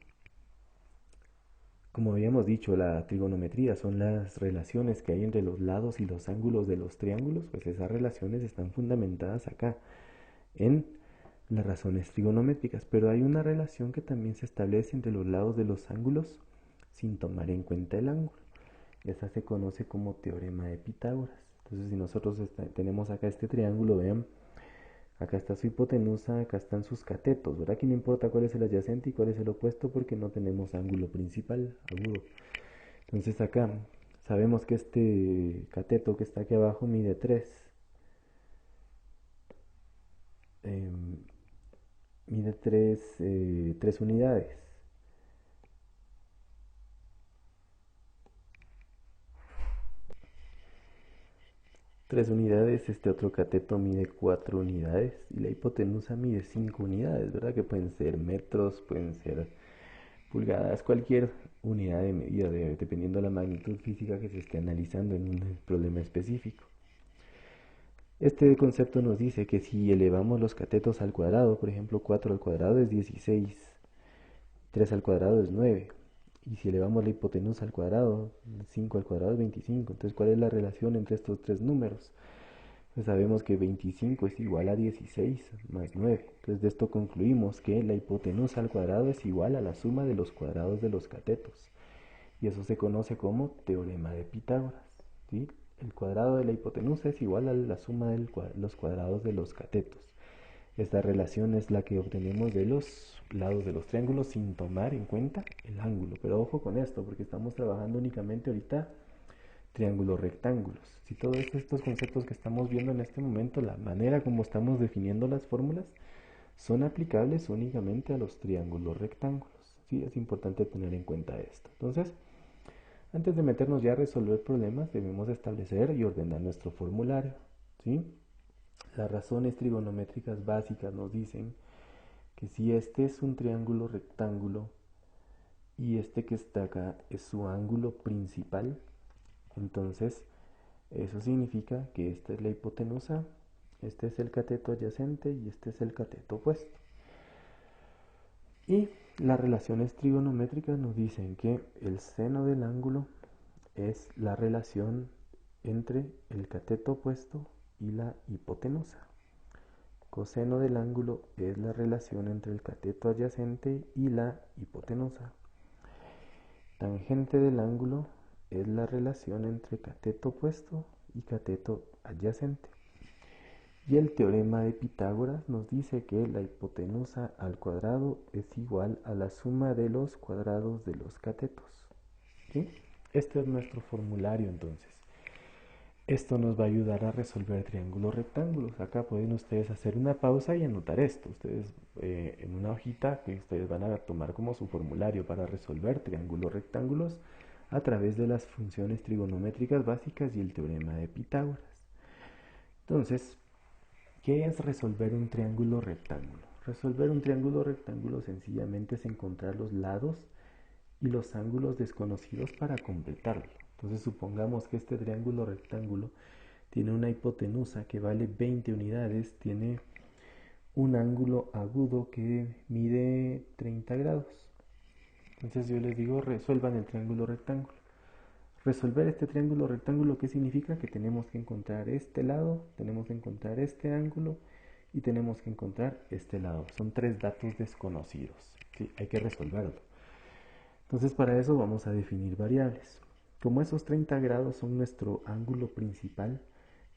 como habíamos dicho, la trigonometría son las relaciones que hay entre los lados y los ángulos de los triángulos. Pues esas relaciones están fundamentadas acá en las razones trigonométricas, pero hay una relación que también se establece entre los lados de los ángulos sin tomar en cuenta el ángulo. Esa se conoce como teorema de Pitágoras. Entonces, si nosotros tenemos acá este triángulo, vean, acá está su hipotenusa, acá están sus catetos, ¿verdad? Que no importa cuál es el adyacente y cuál es el opuesto porque no tenemos ángulo principal agudo. Entonces acá sabemos que este cateto que está aquí abajo mide 3 unidades. 3 unidades, este otro cateto mide 4 unidades y la hipotenusa mide 5 unidades, ¿verdad? Que pueden ser metros, pueden ser pulgadas, cualquier unidad de medida, dependiendo de la magnitud física que se esté analizando en un problema específico. Este concepto nos dice que si elevamos los catetos al cuadrado, por ejemplo 4 al cuadrado es 16, 3 al cuadrado es 9, y si elevamos la hipotenusa al cuadrado, 5 al cuadrado es 25. Entonces, ¿cuál es la relación entre estos tres números? Pues sabemos que 25 es igual a 16 más 9. Entonces, de esto concluimos que la hipotenusa al cuadrado es igual a la suma de los cuadrados de los catetos. Y eso se conoce como teorema de Pitágoras, ¿sí? El cuadrado de la hipotenusa es igual a la suma de los cuadrados de los catetos. Esta relación es la que obtenemos de los lados de los triángulos sin tomar en cuenta el ángulo. Pero ojo con esto, porque estamos trabajando únicamente ahorita triángulos rectángulos. Si todos estos conceptos que estamos viendo en este momento, la manera como estamos definiendo las fórmulas, son aplicables únicamente a los triángulos rectángulos. Sí, es importante tener en cuenta esto. Entonces, antes de meternos ya a resolver problemas, debemos establecer y ordenar nuestro formulario, ¿sí? Las razones trigonométricas básicas nos dicen que si este es un triángulo rectángulo y este que está acá es su ángulo principal, entonces eso significa que esta es la hipotenusa, este es el cateto adyacente y este es el cateto opuesto. Y las relaciones trigonométricas nos dicen que el seno del ángulo es la relación entre el cateto opuesto y la hipotenusa. Coseno del ángulo es la relación entre el cateto adyacente y la hipotenusa. Tangente del ángulo es la relación entre cateto opuesto y cateto adyacente. Y el teorema de Pitágoras nos dice que la hipotenusa al cuadrado es igual a la suma de los cuadrados de los catetos. ¿Sí? Este es nuestro formulario entonces. Esto nos va a ayudar a resolver triángulos rectángulos. Acá pueden ustedes hacer una pausa y anotar esto. Ustedes en una hojita que ustedes van a tomar como su formulario para resolver triángulos rectángulos a través de las funciones trigonométricas básicas y el teorema de Pitágoras. Entonces, ¿qué es resolver un triángulo rectángulo? Resolver un triángulo rectángulo sencillamente es encontrar los lados y los ángulos desconocidos para completarlo. Entonces supongamos que este triángulo rectángulo tiene una hipotenusa que vale 20 unidades, tiene un ángulo agudo que mide 30 grados. Entonces yo les digo, resuelvan el triángulo rectángulo. Resolver este triángulo rectángulo, ¿qué significa? Que tenemos que encontrar este lado, tenemos que encontrar este ángulo y tenemos que encontrar este lado. Son tres datos desconocidos, ¿sí? Hay que resolverlo. Entonces para eso vamos a definir variables. Como esos 30 grados son nuestro ángulo principal,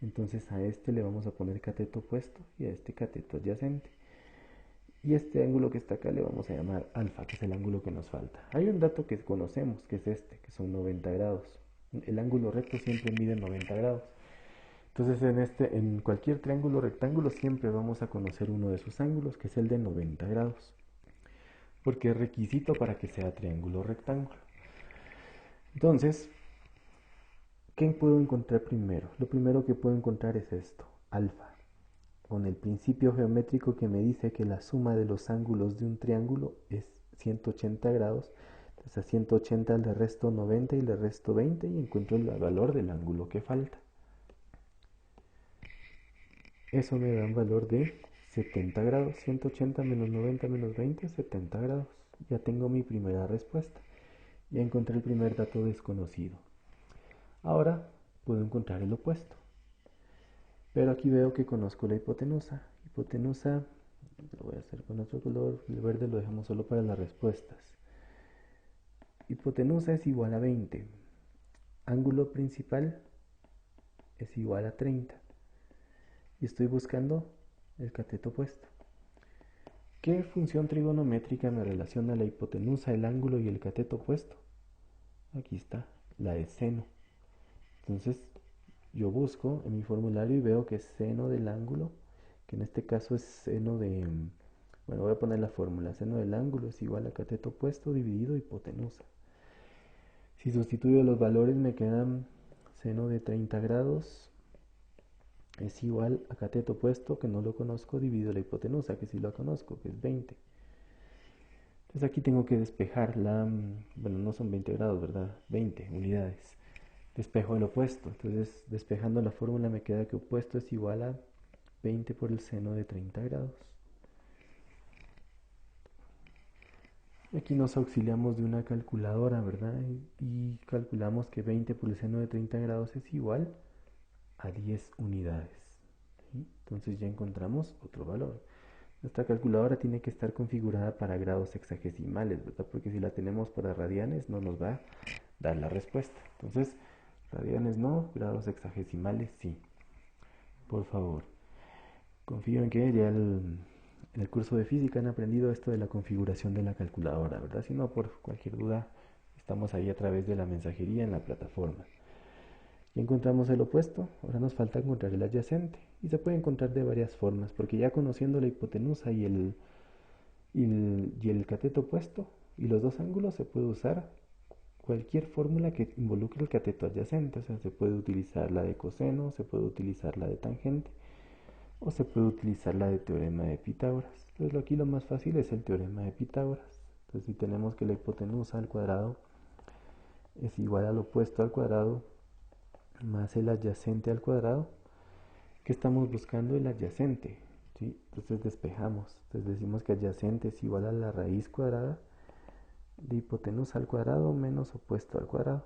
entonces a este le vamos a poner cateto opuesto y a este cateto adyacente. Y este ángulo que está acá le vamos a llamar alfa, que es el ángulo que nos falta. Hay un dato que conocemos, que es este, que son 90 grados. El ángulo recto siempre mide 90 grados. Entonces en cualquier triángulo rectángulo siempre vamos a conocer uno de sus ángulos, que es el de 90 grados. Porque es requisito para que sea triángulo rectángulo. Entonces, ¿qué puedo encontrar primero? Lo primero que puedo encontrar es esto, alfa, con el principio geométrico que me dice que la suma de los ángulos de un triángulo es 180 grados. Entonces a 180 le resto 90 y le resto 20 y encuentro el valor del ángulo que falta. Eso me da un valor de 70 grados. 180 menos 90 menos 20, 70 grados. Ya tengo mi primera respuesta. Ya encontré el primer dato desconocido. Ahora puedo encontrar el opuesto. Pero aquí veo que conozco la hipotenusa. Hipotenusa, lo voy a hacer con otro color, el verde lo dejamos solo para las respuestas. Hipotenusa es igual a 20. Ángulo principal es igual a 30. Y estoy buscando el cateto opuesto. ¿Qué función trigonométrica me relaciona la hipotenusa, el ángulo y el cateto opuesto? Aquí está, la de seno. Entonces yo busco en mi formulario y veo que seno del ángulo, que en este caso es seno de, bueno, voy a poner la fórmula, seno del ángulo es igual a cateto opuesto dividido hipotenusa. Si sustituyo los valores me quedan seno de 30 grados es igual a cateto opuesto, que no lo conozco, dividido la hipotenusa, que sí lo conozco, que es 20. Entonces aquí tengo que despejar bueno, no son 20 grados, ¿verdad? 20 unidades. Despejo el opuesto. Entonces, despejando la fórmula me queda que opuesto es igual a 20 por el seno de 30 grados. Aquí nos auxiliamos de una calculadora, ¿verdad? Y calculamos que 20 por el seno de 30 grados es igual a 10 unidades. ¿Sí? Entonces ya encontramos otro valor. Nuestra calculadora tiene que estar configurada para grados sexagesimales, ¿verdad? Porque si la tenemos para radianes no nos va a dar la respuesta. Entonces, radianes no, grados sexagesimales sí. Por favor. Confío en que ya en el curso de física han aprendido esto de la configuración de la calculadora, ¿verdad? Si no, por cualquier duda, estamos ahí a través de la mensajería en la plataforma. Ya encontramos el opuesto, ahora nos falta encontrar el adyacente. Y se puede encontrar de varias formas, porque ya conociendo la hipotenusa y el cateto opuesto y los dos ángulos, se puede usar cualquier fórmula que involucre el cateto adyacente. O sea, se puede utilizar la de coseno, se puede utilizar la de tangente, o se puede utilizar la de teorema de Pitágoras. Entonces aquí lo más fácil es el teorema de Pitágoras. Entonces si tenemos que la hipotenusa al cuadrado es igual al opuesto al cuadrado más el adyacente al cuadrado, que estamos buscando el adyacente, ¿sí? Entonces despejamos. Entonces decimos que adyacente es igual a la raíz cuadrada de hipotenusa al cuadrado menos opuesto al cuadrado.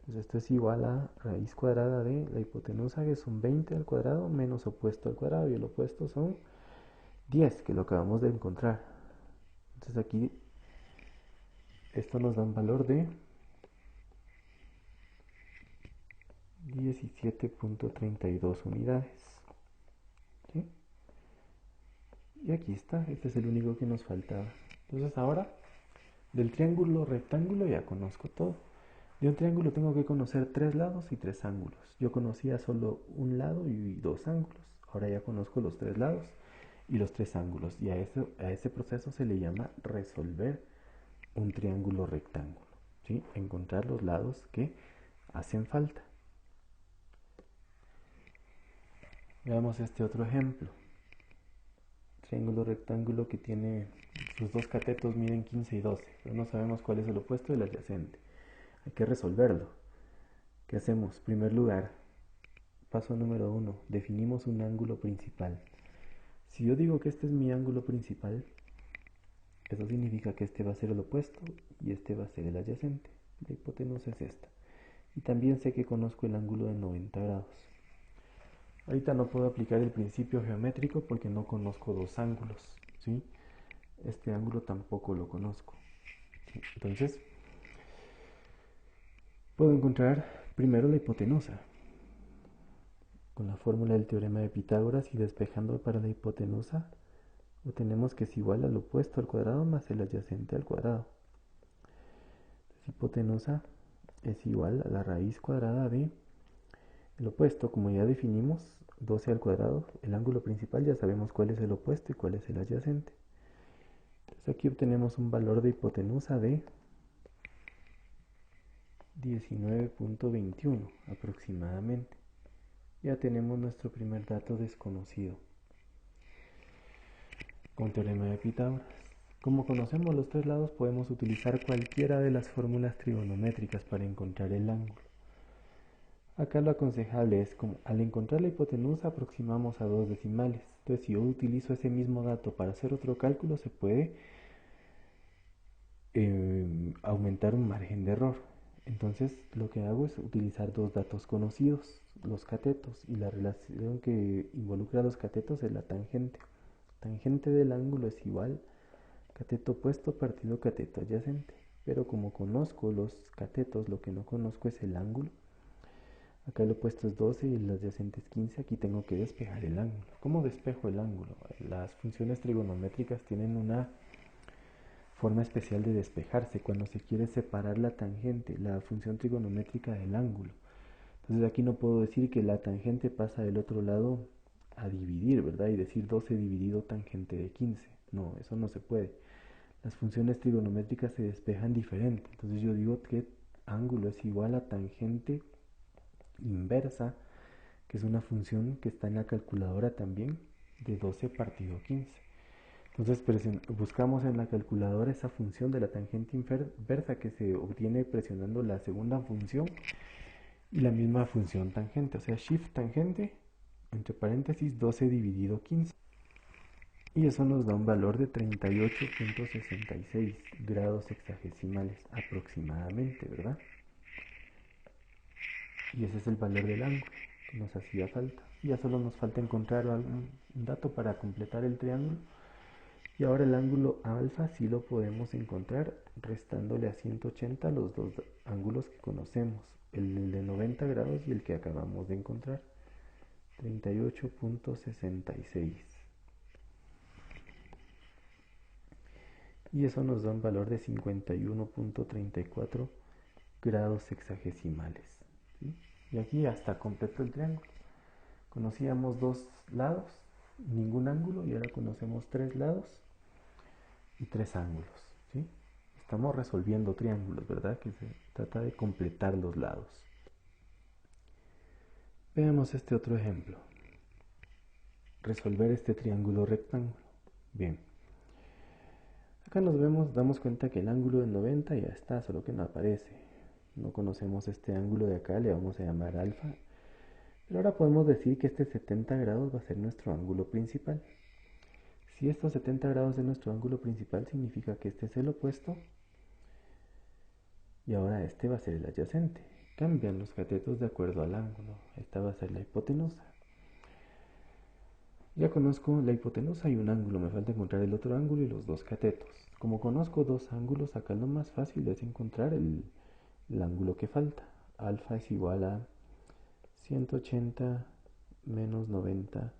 Entonces esto es igual a raíz cuadrada de la hipotenusa, que son 20 al cuadrado, menos opuesto al cuadrado, y el opuesto son 10, que lo acabamos de encontrar. Entonces aquí esto nos da un valor de 17.32 unidades. ¿Sí? Y aquí está, este es el único que nos faltaba. Entonces ahora, del triángulo rectángulo ya conozco todo. De un triángulo tengo que conocer 3 lados y 3 ángulos. Yo conocía solo un lado y 2 ángulos. Ahora ya conozco los 3 lados y los 3 ángulos. Y a ese proceso se le llama resolver un triángulo rectángulo. ¿Sí? Encontrar los lados que hacen falta. Veamos este otro ejemplo. Triángulo rectángulo que tiene sus dos catetos, miden 15 y 12, pero no sabemos cuál es el opuesto y el adyacente. Hay que resolverlo. ¿Qué hacemos? En primer lugar, Paso número 1. Definimos un ángulo principal. Si yo digo que este es mi ángulo principal, eso significa que este va a ser el opuesto y este va a ser el adyacente. La hipotenusa es esta. Y también sé que conozco el ángulo de 90 grados. Ahorita no puedo aplicar el principio geométrico porque no conozco dos ángulos, ¿sí? Este ángulo tampoco lo conozco. ¿Sí? Entonces, puedo encontrar primero la hipotenusa con la fórmula del teorema de Pitágoras, y despejando para la hipotenusa obtenemos que es igual al opuesto al cuadrado más el adyacente al cuadrado. Entonces, hipotenusa es igual a la raíz cuadrada de el opuesto, como ya definimos, 12 al cuadrado, el ángulo principal, ya sabemos cuál es el opuesto y cuál es el adyacente. Entonces aquí obtenemos un valor de hipotenusa de 19.21 aproximadamente. Ya tenemos nuestro primer dato desconocido con teorema de Pitágoras. Como conocemos los tres lados, podemos utilizar cualquiera de las fórmulas trigonométricas para encontrar el ángulo. Acá lo aconsejable es, como al encontrar la hipotenusa aproximamos a dos decimales. Entonces si yo utilizo ese mismo dato para hacer otro cálculo, se puede aumentar un margen de error. Entonces lo que hago es utilizar dos datos conocidos, los catetos, y la relación que involucra a los catetos es la tangente. Tangente del ángulo es igual cateto opuesto partido cateto adyacente. Pero como conozco los catetos, lo que no conozco es el ángulo. Acá el opuesto es 12 y el adyacente es 15. Aquí tengo que despejar el ángulo. ¿Cómo despejo el ángulo? Las funciones trigonométricas tienen una forma especial de despejarse cuando se quiere separar la tangente, la función trigonométrica del ángulo. Entonces aquí no puedo decir que la tangente pasa del otro lado a dividir, ¿verdad? Y decir 12 dividido tangente de 15. No, eso no se puede. Las funciones trigonométricas se despejan diferente. Entonces yo digo que ángulo es igual a tangente inversa, que es una función que está en la calculadora también, de 12 partido 15. Entonces buscamos en la calculadora esa función de la tangente inversa que se obtiene presionando la segunda función y la misma función tangente, o sea, shift tangente, entre paréntesis 12 dividido 15. Y eso nos da un valor de 38.66 grados sexagesimales aproximadamente, ¿verdad? Y ese es el valor del ángulo que nos hacía falta. Ya solo nos falta encontrar algún dato para completar el triángulo. Y ahora el ángulo alfa sí lo podemos encontrar restándole a 180 los dos ángulos que conocemos, el de 90 grados y el que acabamos de encontrar, 38.66. Y eso nos da un valor de 51.34 grados sexagesimales. ¿Sí? Y aquí ya está completo el triángulo. Conocíamos dos lados, ningún ángulo, y ahora conocemos tres lados y tres ángulos. ¿Sí? Estamos resolviendo triángulos, ¿verdad? Que se trata de completar los lados. Veamos este otro ejemplo. Resolver este triángulo rectángulo. Bien. Acá damos cuenta que el ángulo de 90 ya está, solo que no aparece. No conocemos este ángulo de acá, le vamos a llamar alfa. Pero ahora podemos decir que este 70 grados va a ser nuestro ángulo principal. Si estos 70 grados es nuestro ángulo principal, significa que este es el opuesto. Y ahora este va a ser el adyacente. Cambian los catetos de acuerdo al ángulo. Esta va a ser la hipotenusa. Ya conozco la hipotenusa y un ángulo. Me falta encontrar el otro ángulo y los dos catetos. Como conozco dos ángulos, acá lo más fácil es encontrar el ángulo que falta. Alfa es igual a 180 menos 90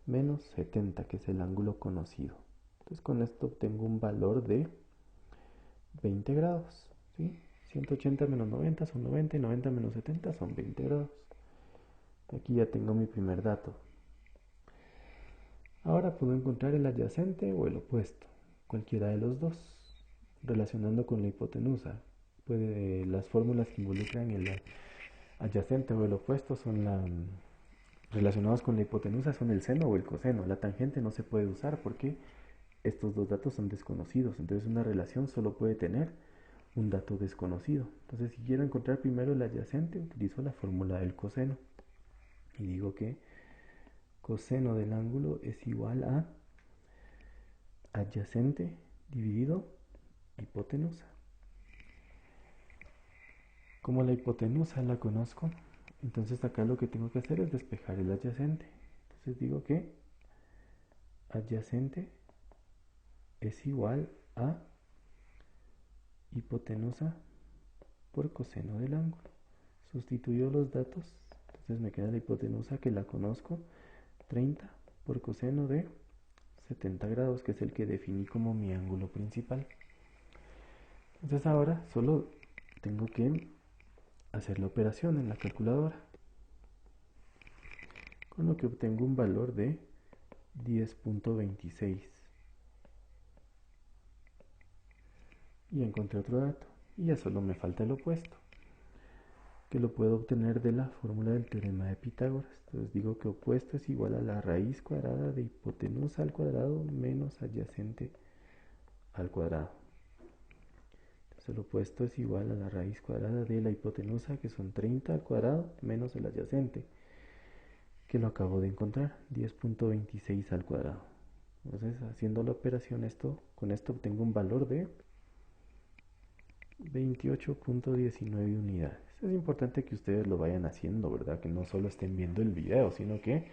menos 70, que es el ángulo conocido. Entonces con esto obtengo un valor de 20 grados. ¿Sí? 180 menos 90 son 90 y 90 menos 70 son 20 grados. Aquí ya tengo mi primer dato. Ahora puedo encontrar el adyacente o el opuesto, cualquiera de los dos, relacionando con la hipotenusa. Las fórmulas que involucran el adyacente o el opuesto son relacionados con la hipotenusa son el seno o el coseno. La tangente no se puede usar porque estos dos datos son desconocidos. Entonces una relación solo puede tener un dato desconocido. Entonces si quiero encontrar primero el adyacente, utilizo la fórmula del coseno. y digo que coseno del ángulo es igual a adyacente dividido hipotenusa. Como la hipotenusa la conozco, entonces acá lo que tengo que hacer es despejar el adyacente. Entonces digo que adyacente es igual a hipotenusa por coseno del ángulo. Sustituyo los datos, entonces me queda la hipotenusa que la conozco, 30 por coseno de 70 grados, que es el que definí como mi ángulo principal. Entonces ahora solo tengo que hacer la operación en la calculadora, con lo que obtengo un valor de 10.26. Y encontré otro dato, y ya solo me falta el opuesto, que lo puedo obtener de la fórmula del teorema de Pitágoras. Entonces digo que opuesto es igual a la raíz cuadrada de hipotenusa al cuadrado menos adyacente al cuadrado. Entonces el opuesto es igual a la raíz cuadrada de la hipotenusa, que son 30 al cuadrado, menos el adyacente, que lo acabo de encontrar, 10.26 al cuadrado. Entonces, haciendo la operación con esto obtengo un valor de 28.19 unidades. Es importante que ustedes lo vayan haciendo, ¿verdad? Que no solo estén viendo el video, sino que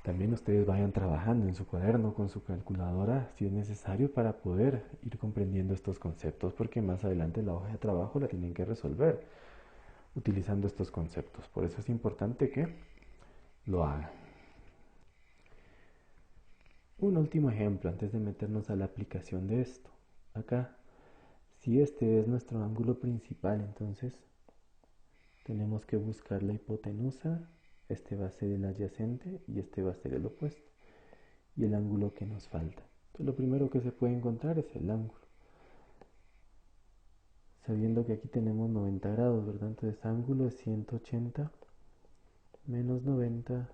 también ustedes vayan trabajando en su cuaderno con su calculadora si es necesario, para poder ir comprendiendo estos conceptos, porque más adelante la hoja de trabajo la tienen que resolver utilizando estos conceptos. Por eso es importante que lo hagan. Un último ejemplo antes de meternos a la aplicación de esto. Acá, si este es nuestro ángulo principal, entonces tenemos que buscar la hipotenusa. Este va a ser el adyacente y este va a ser el opuesto, y el ángulo que nos falta. Entonces lo primero que se puede encontrar es el ángulo, sabiendo que aquí tenemos 90 grados, ¿verdad? Entonces ángulo es 180 menos 90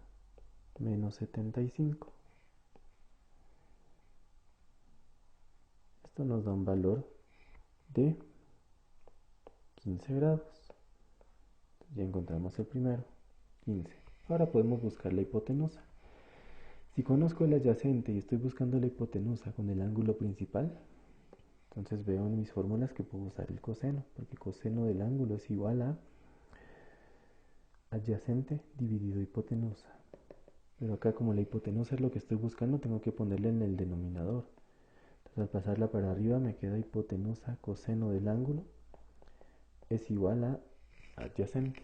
menos 75. Esto nos da un valor de 15 grados. Entonces ya encontramos el primero, 15. Ahora podemos buscar la hipotenusa. Si conozco el adyacente y estoy buscando la hipotenusa con el ángulo principal, entonces veo en mis fórmulas que puedo usar el coseno, porque coseno del ángulo es igual a adyacente dividido hipotenusa. Pero acá, como la hipotenusa es lo que estoy buscando, tengo que ponerle en el denominador. Entonces al pasarla para arriba me queda hipotenusa coseno del ángulo es igual a adyacente.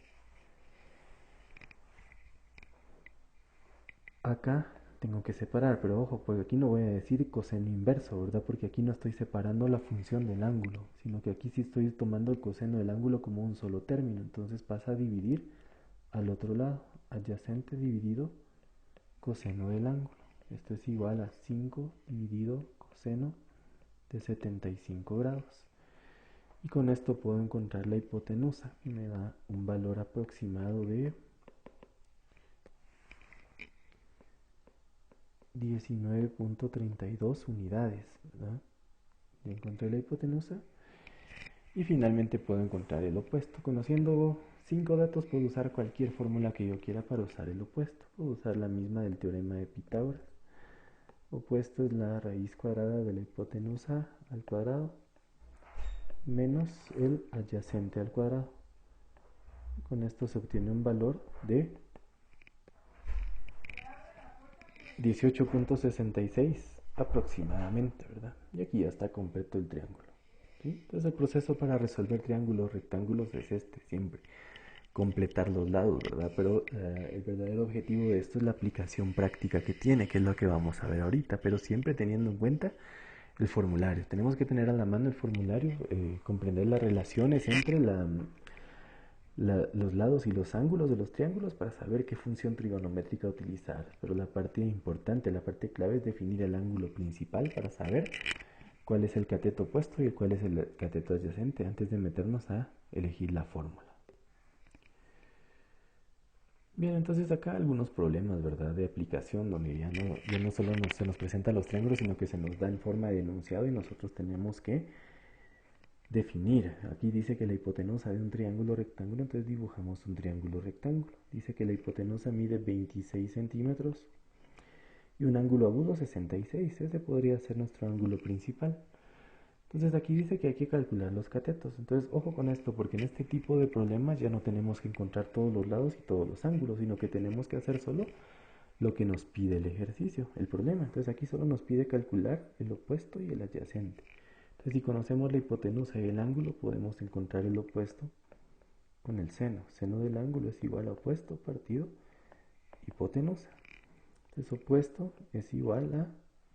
Acá tengo que separar, pero ojo, porque aquí no voy a decir coseno inverso, ¿verdad? Porque aquí no estoy separando la función del ángulo, sino que aquí sí estoy tomando el coseno del ángulo como un solo término. Entonces pasa a dividir al otro lado, adyacente dividido coseno del ángulo. Esto es igual a 5 dividido coseno de 75 grados. Y con esto puedo encontrar la hipotenusa, y me da un valor aproximado de 19.32 unidades, ¿verdad? Ya encontré la hipotenusa. Y finalmente puedo encontrar el opuesto. Conociendo 5 datos, puedo usar cualquier fórmula que yo quiera para usar el opuesto. Puedo usar la misma del teorema de Pitágoras. Opuesto es la raíz cuadrada de la hipotenusa al cuadrado menos el adyacente al cuadrado. Con esto se obtiene un valor de 18.66 aproximadamente, ¿verdad? Y aquí ya está completo el triángulo, ¿sí? Entonces el proceso para resolver triángulos, rectángulos es este, siempre completar los lados, ¿verdad? Pero el verdadero objetivo de esto es la aplicación práctica que tiene, que es lo que vamos a ver ahorita, pero siempre teniendo en cuenta el formulario. Tenemos que tener a la mano el formulario, comprender las relaciones entre los lados y los ángulos de los triángulos para saber qué función trigonométrica utilizar. Pero la parte importante, la parte clave es definir el ángulo principal para saber cuál es el cateto opuesto y cuál es el cateto adyacente antes de meternos a elegir la fórmula. Bien, entonces acá algunos problemas, ¿verdad?, de aplicación, donde ya no solo se nos presentan los triángulos, sino que se nos da en forma de enunciado y nosotros tenemos que definir. Aquí dice que la hipotenusa de un triángulo rectángulo, entonces dibujamos un triángulo rectángulo. Dice que la hipotenusa mide 26 centímetros y un ángulo agudo 66. Ese podría ser nuestro ángulo principal. Entonces aquí dice que hay que calcular los catetos. Entonces ojo con esto, porque en este tipo de problemas ya no tenemos que encontrar todos los lados y todos los ángulos, sino que tenemos que hacer solo lo que nos pide el ejercicio, el problema. Entonces aquí solo nos pide calcular el opuesto y el adyacente. Entonces si conocemos la hipotenusa y el ángulo, podemos encontrar el opuesto con el seno. Seno del ángulo es igual a opuesto partido hipotenusa. Entonces opuesto es igual a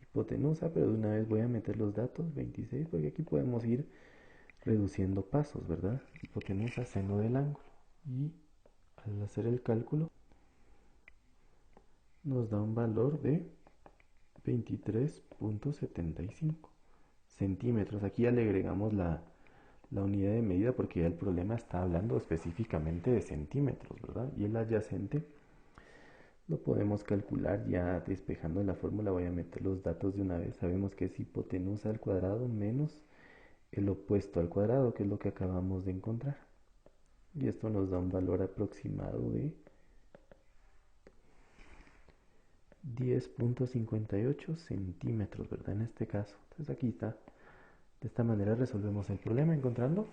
hipotenusa, pero de una vez voy a meter los datos 26, porque aquí podemos ir reduciendo pasos, ¿verdad? Hipotenusa, seno del ángulo. Y al hacer el cálculo nos da un valor de 23.75 centímetros. Aquí ya le agregamos la unidad de medida porque ya el problema está hablando específicamente de centímetros, ¿verdad? Y el adyacente lo podemos calcular ya despejando la fórmula. Voy a meter los datos de una vez. Sabemos que es hipotenusa al cuadrado menos el opuesto al cuadrado, que es lo que acabamos de encontrar. Y esto nos da un valor aproximado de 10.58 centímetros, ¿verdad? En este caso. Entonces aquí está. De esta manera resolvemos el problema encontrando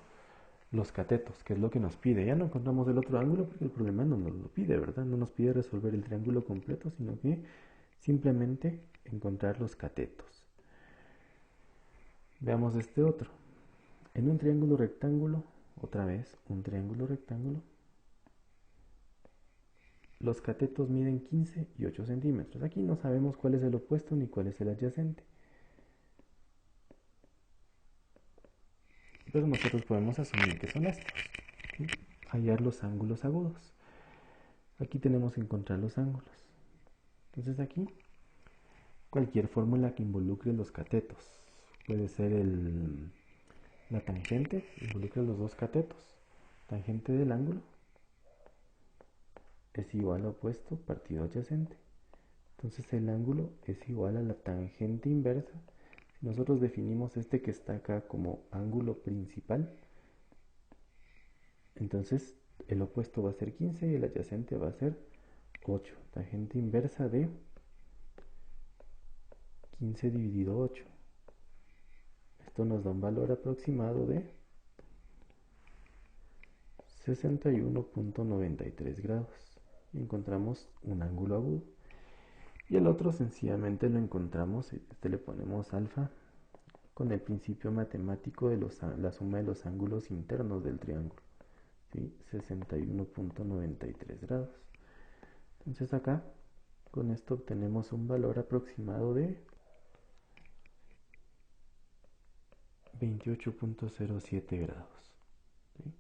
los catetos, que es lo que nos pide. Ya no encontramos el otro ángulo porque el problema no nos lo pide, ¿verdad? No nos pide resolver el triángulo completo, sino que simplemente encontrar los catetos. Veamos este otro. En un triángulo rectángulo, otra vez, un triángulo rectángulo, los catetos miden 15 y 8 centímetros. Aquí no sabemos cuál es el opuesto ni cuál es el adyacente, pero nosotros podemos asumir que son estos. ¿Sí? Hallar los ángulos agudos. Aquí tenemos que encontrar los ángulos. Entonces aquí, cualquier fórmula que involucre los catetos. Puede ser la tangente, involucra los dos catetos. Tangente del ángulo es igual a opuesto partido adyacente. Entonces el ángulo es igual a la tangente inversa. Si nosotros definimos este que está acá como ángulo principal, entonces el opuesto va a ser 15 y el adyacente va a ser 8. Tangente inversa de 15 dividido 8. Esto nos da un valor aproximado de 61.93 grados. Y encontramos un ángulo agudo. Y el otro sencillamente lo encontramos, este le ponemos alfa, con el principio matemático de la suma de los ángulos internos del triángulo. ¿Sí? 61.93 grados. Entonces acá, con esto obtenemos un valor aproximado de 28.07 grados. ¿Sí?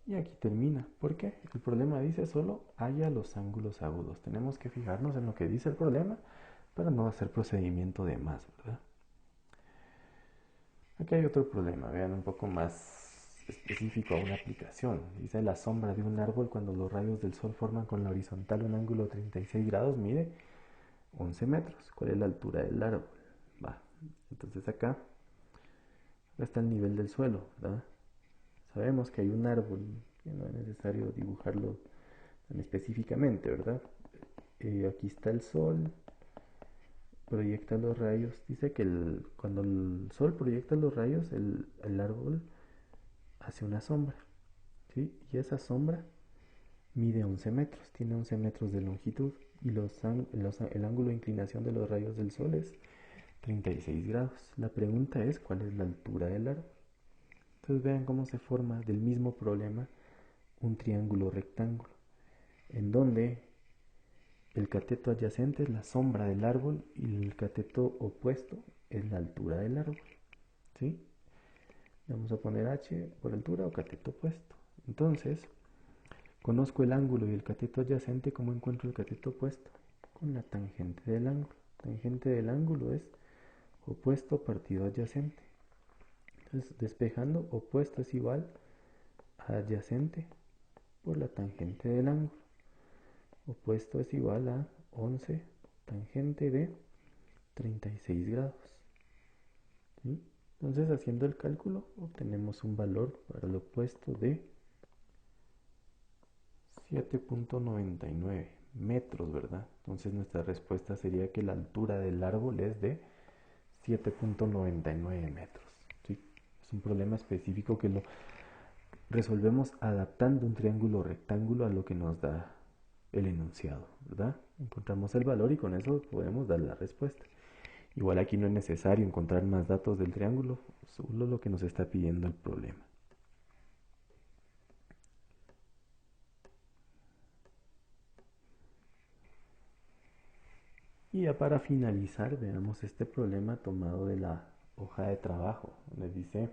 Y aquí termina. ¿Por qué? El problema dice solo halla los ángulos agudos. Tenemos que fijarnos en lo que dice el problema para no hacer procedimiento de más, ¿verdad? Aquí hay otro problema, vean, un poco más específico a una aplicación. Dice la sombra de un árbol cuando los rayos del sol forman con la horizontal un ángulo de 36 grados mide 11 metros. ¿Cuál es la altura del árbol? Va. Entonces acá está el nivel del suelo, ¿verdad? Sabemos que hay un árbol, que no es necesario dibujarlo tan específicamente, ¿verdad? Aquí está el sol, proyecta los rayos. Dice que cuando el sol proyecta los rayos, el árbol hace una sombra, ¿sí? Y esa sombra mide 11 metros, tiene 11 metros de longitud y el ángulo de inclinación de los rayos del sol es 36 grados. La pregunta es, ¿cuál es la altura del árbol? Entonces vean cómo se forma del mismo problema un triángulo rectángulo, en donde el cateto adyacente es la sombra del árbol y el cateto opuesto es la altura del árbol, ¿sí? Vamos a poner h por altura o cateto opuesto. Entonces, conozco el ángulo y el cateto adyacente. ¿Cómo encuentro el cateto opuesto? Con la tangente del ángulo. Tangente del ángulo es opuesto partido adyacente. Entonces, despejando, opuesto es igual a adyacente por la tangente del ángulo. Opuesto es igual a 11 tangente de 36 grados. ¿Sí? Entonces, haciendo el cálculo, obtenemos un valor para lo opuesto de 7.99 metros, ¿verdad? Entonces nuestra respuesta sería que la altura del árbol es de 7.99 metros. ¿Sí? Es un problema específico que lo resolvemos adaptando un triángulo rectángulo a lo que nos da el enunciado, ¿verdad? Encontramos el valor y con eso podemos dar la respuesta. Igual aquí no es necesario encontrar más datos del triángulo, solo lo que nos está pidiendo el problema. Y ya para finalizar, veamos este problema tomado de la hoja de trabajo, donde dice,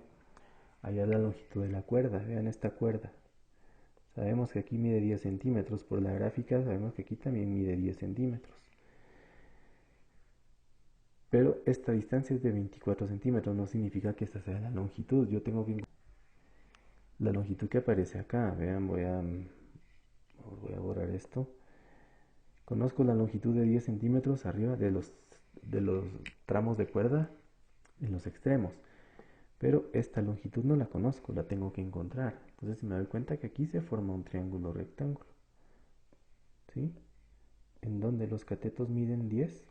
allá la longitud de la cuerda, vean esta cuerda. Sabemos que aquí mide 10 centímetros, por la gráfica sabemos que aquí también mide 10 centímetros. Pero esta distancia es de 24 centímetros, no significa que esta sea la longitud. Yo tengo que... La longitud que aparece acá, vean, voy a borrar esto. Conozco la longitud de 10 centímetros arriba de los tramos de cuerda en los extremos. Pero esta longitud no la conozco, la tengo que encontrar. Entonces me doy cuenta que aquí se forma un triángulo rectángulo, ¿sí? En donde los catetos miden 10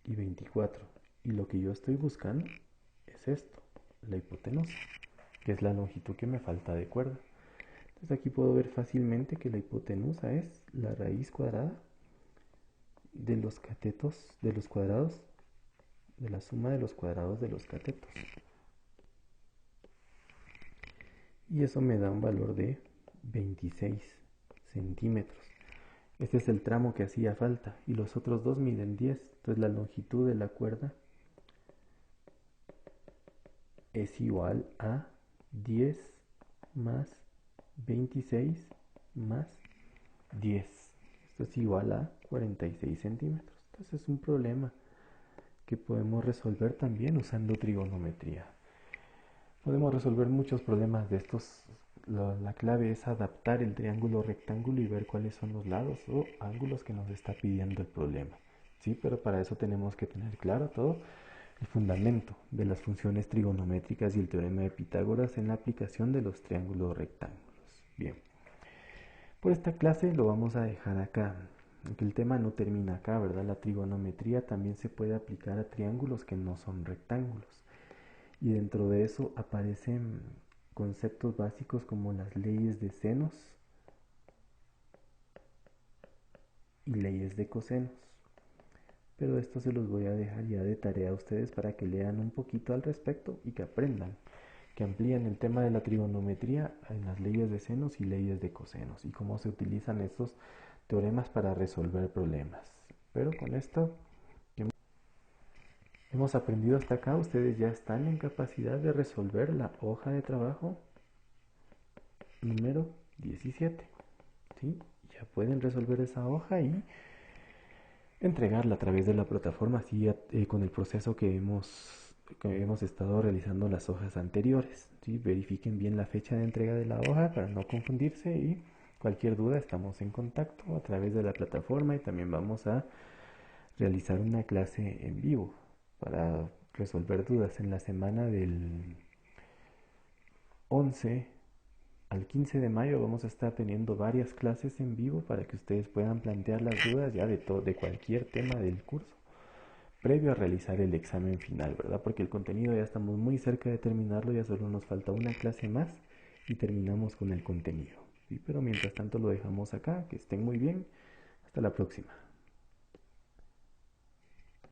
y 24. Y lo que yo estoy buscando es esto, la hipotenusa, que es la longitud que me falta de cuerda. Entonces aquí puedo ver fácilmente que la hipotenusa es la raíz cuadrada de los catetos, de los cuadrados, de la suma de los cuadrados de los catetos. Y eso me da un valor de 26 centímetros. Este es el tramo que hacía falta y los otros dos miden 10. Entonces la longitud de la cuerda es igual a 10 más 26 más 10. Esto es igual a 46 centímetros. Entonces es un problema que podemos resolver también usando trigonometría. Podemos resolver muchos problemas de estos. La clave es adaptar el triángulo rectángulo y ver cuáles son los lados o ángulos que nos está pidiendo el problema. ¿Sí? Pero para eso tenemos que tener claro todo el fundamento de las funciones trigonométricas y el teorema de Pitágoras en la aplicación de los triángulos rectángulos. Bien, por esta clase lo vamos a dejar acá, aunque el tema no termina acá, ¿verdad? La trigonometría también se puede aplicar a triángulos que no son rectángulos. Y dentro de eso aparecen conceptos básicos como las leyes de senos y leyes de cosenos. Pero esto se los voy a dejar ya de tarea a ustedes para que lean un poquito al respecto y que aprendan, que amplíen el tema de la trigonometría en las leyes de senos y leyes de cosenos y cómo se utilizan estos teoremas para resolver problemas. Pero con esto que hemos aprendido hasta acá, ustedes ya están en capacidad de resolver la hoja de trabajo número 17. ¿Sí? Ya pueden resolver esa hoja y entregarla a través de la plataforma, así con el proceso que hemos estado realizando las hojas anteriores. ¿Sí? Verifiquen bien la fecha de entrega de la hoja para no confundirse y cualquier duda estamos en contacto a través de la plataforma y también vamos a realizar una clase en vivo para resolver dudas en la semana del 11 al 15 de mayo. Vamos a estar teniendo varias clases en vivo para que ustedes puedan plantear las dudas ya de cualquier tema del curso previo a realizar el examen final, ¿verdad? Porque el contenido ya estamos muy cerca de terminarlo, ya solo nos falta una clase más y terminamos con el contenido. ¿Sí? Pero mientras tanto lo dejamos acá, que estén muy bien, hasta la próxima.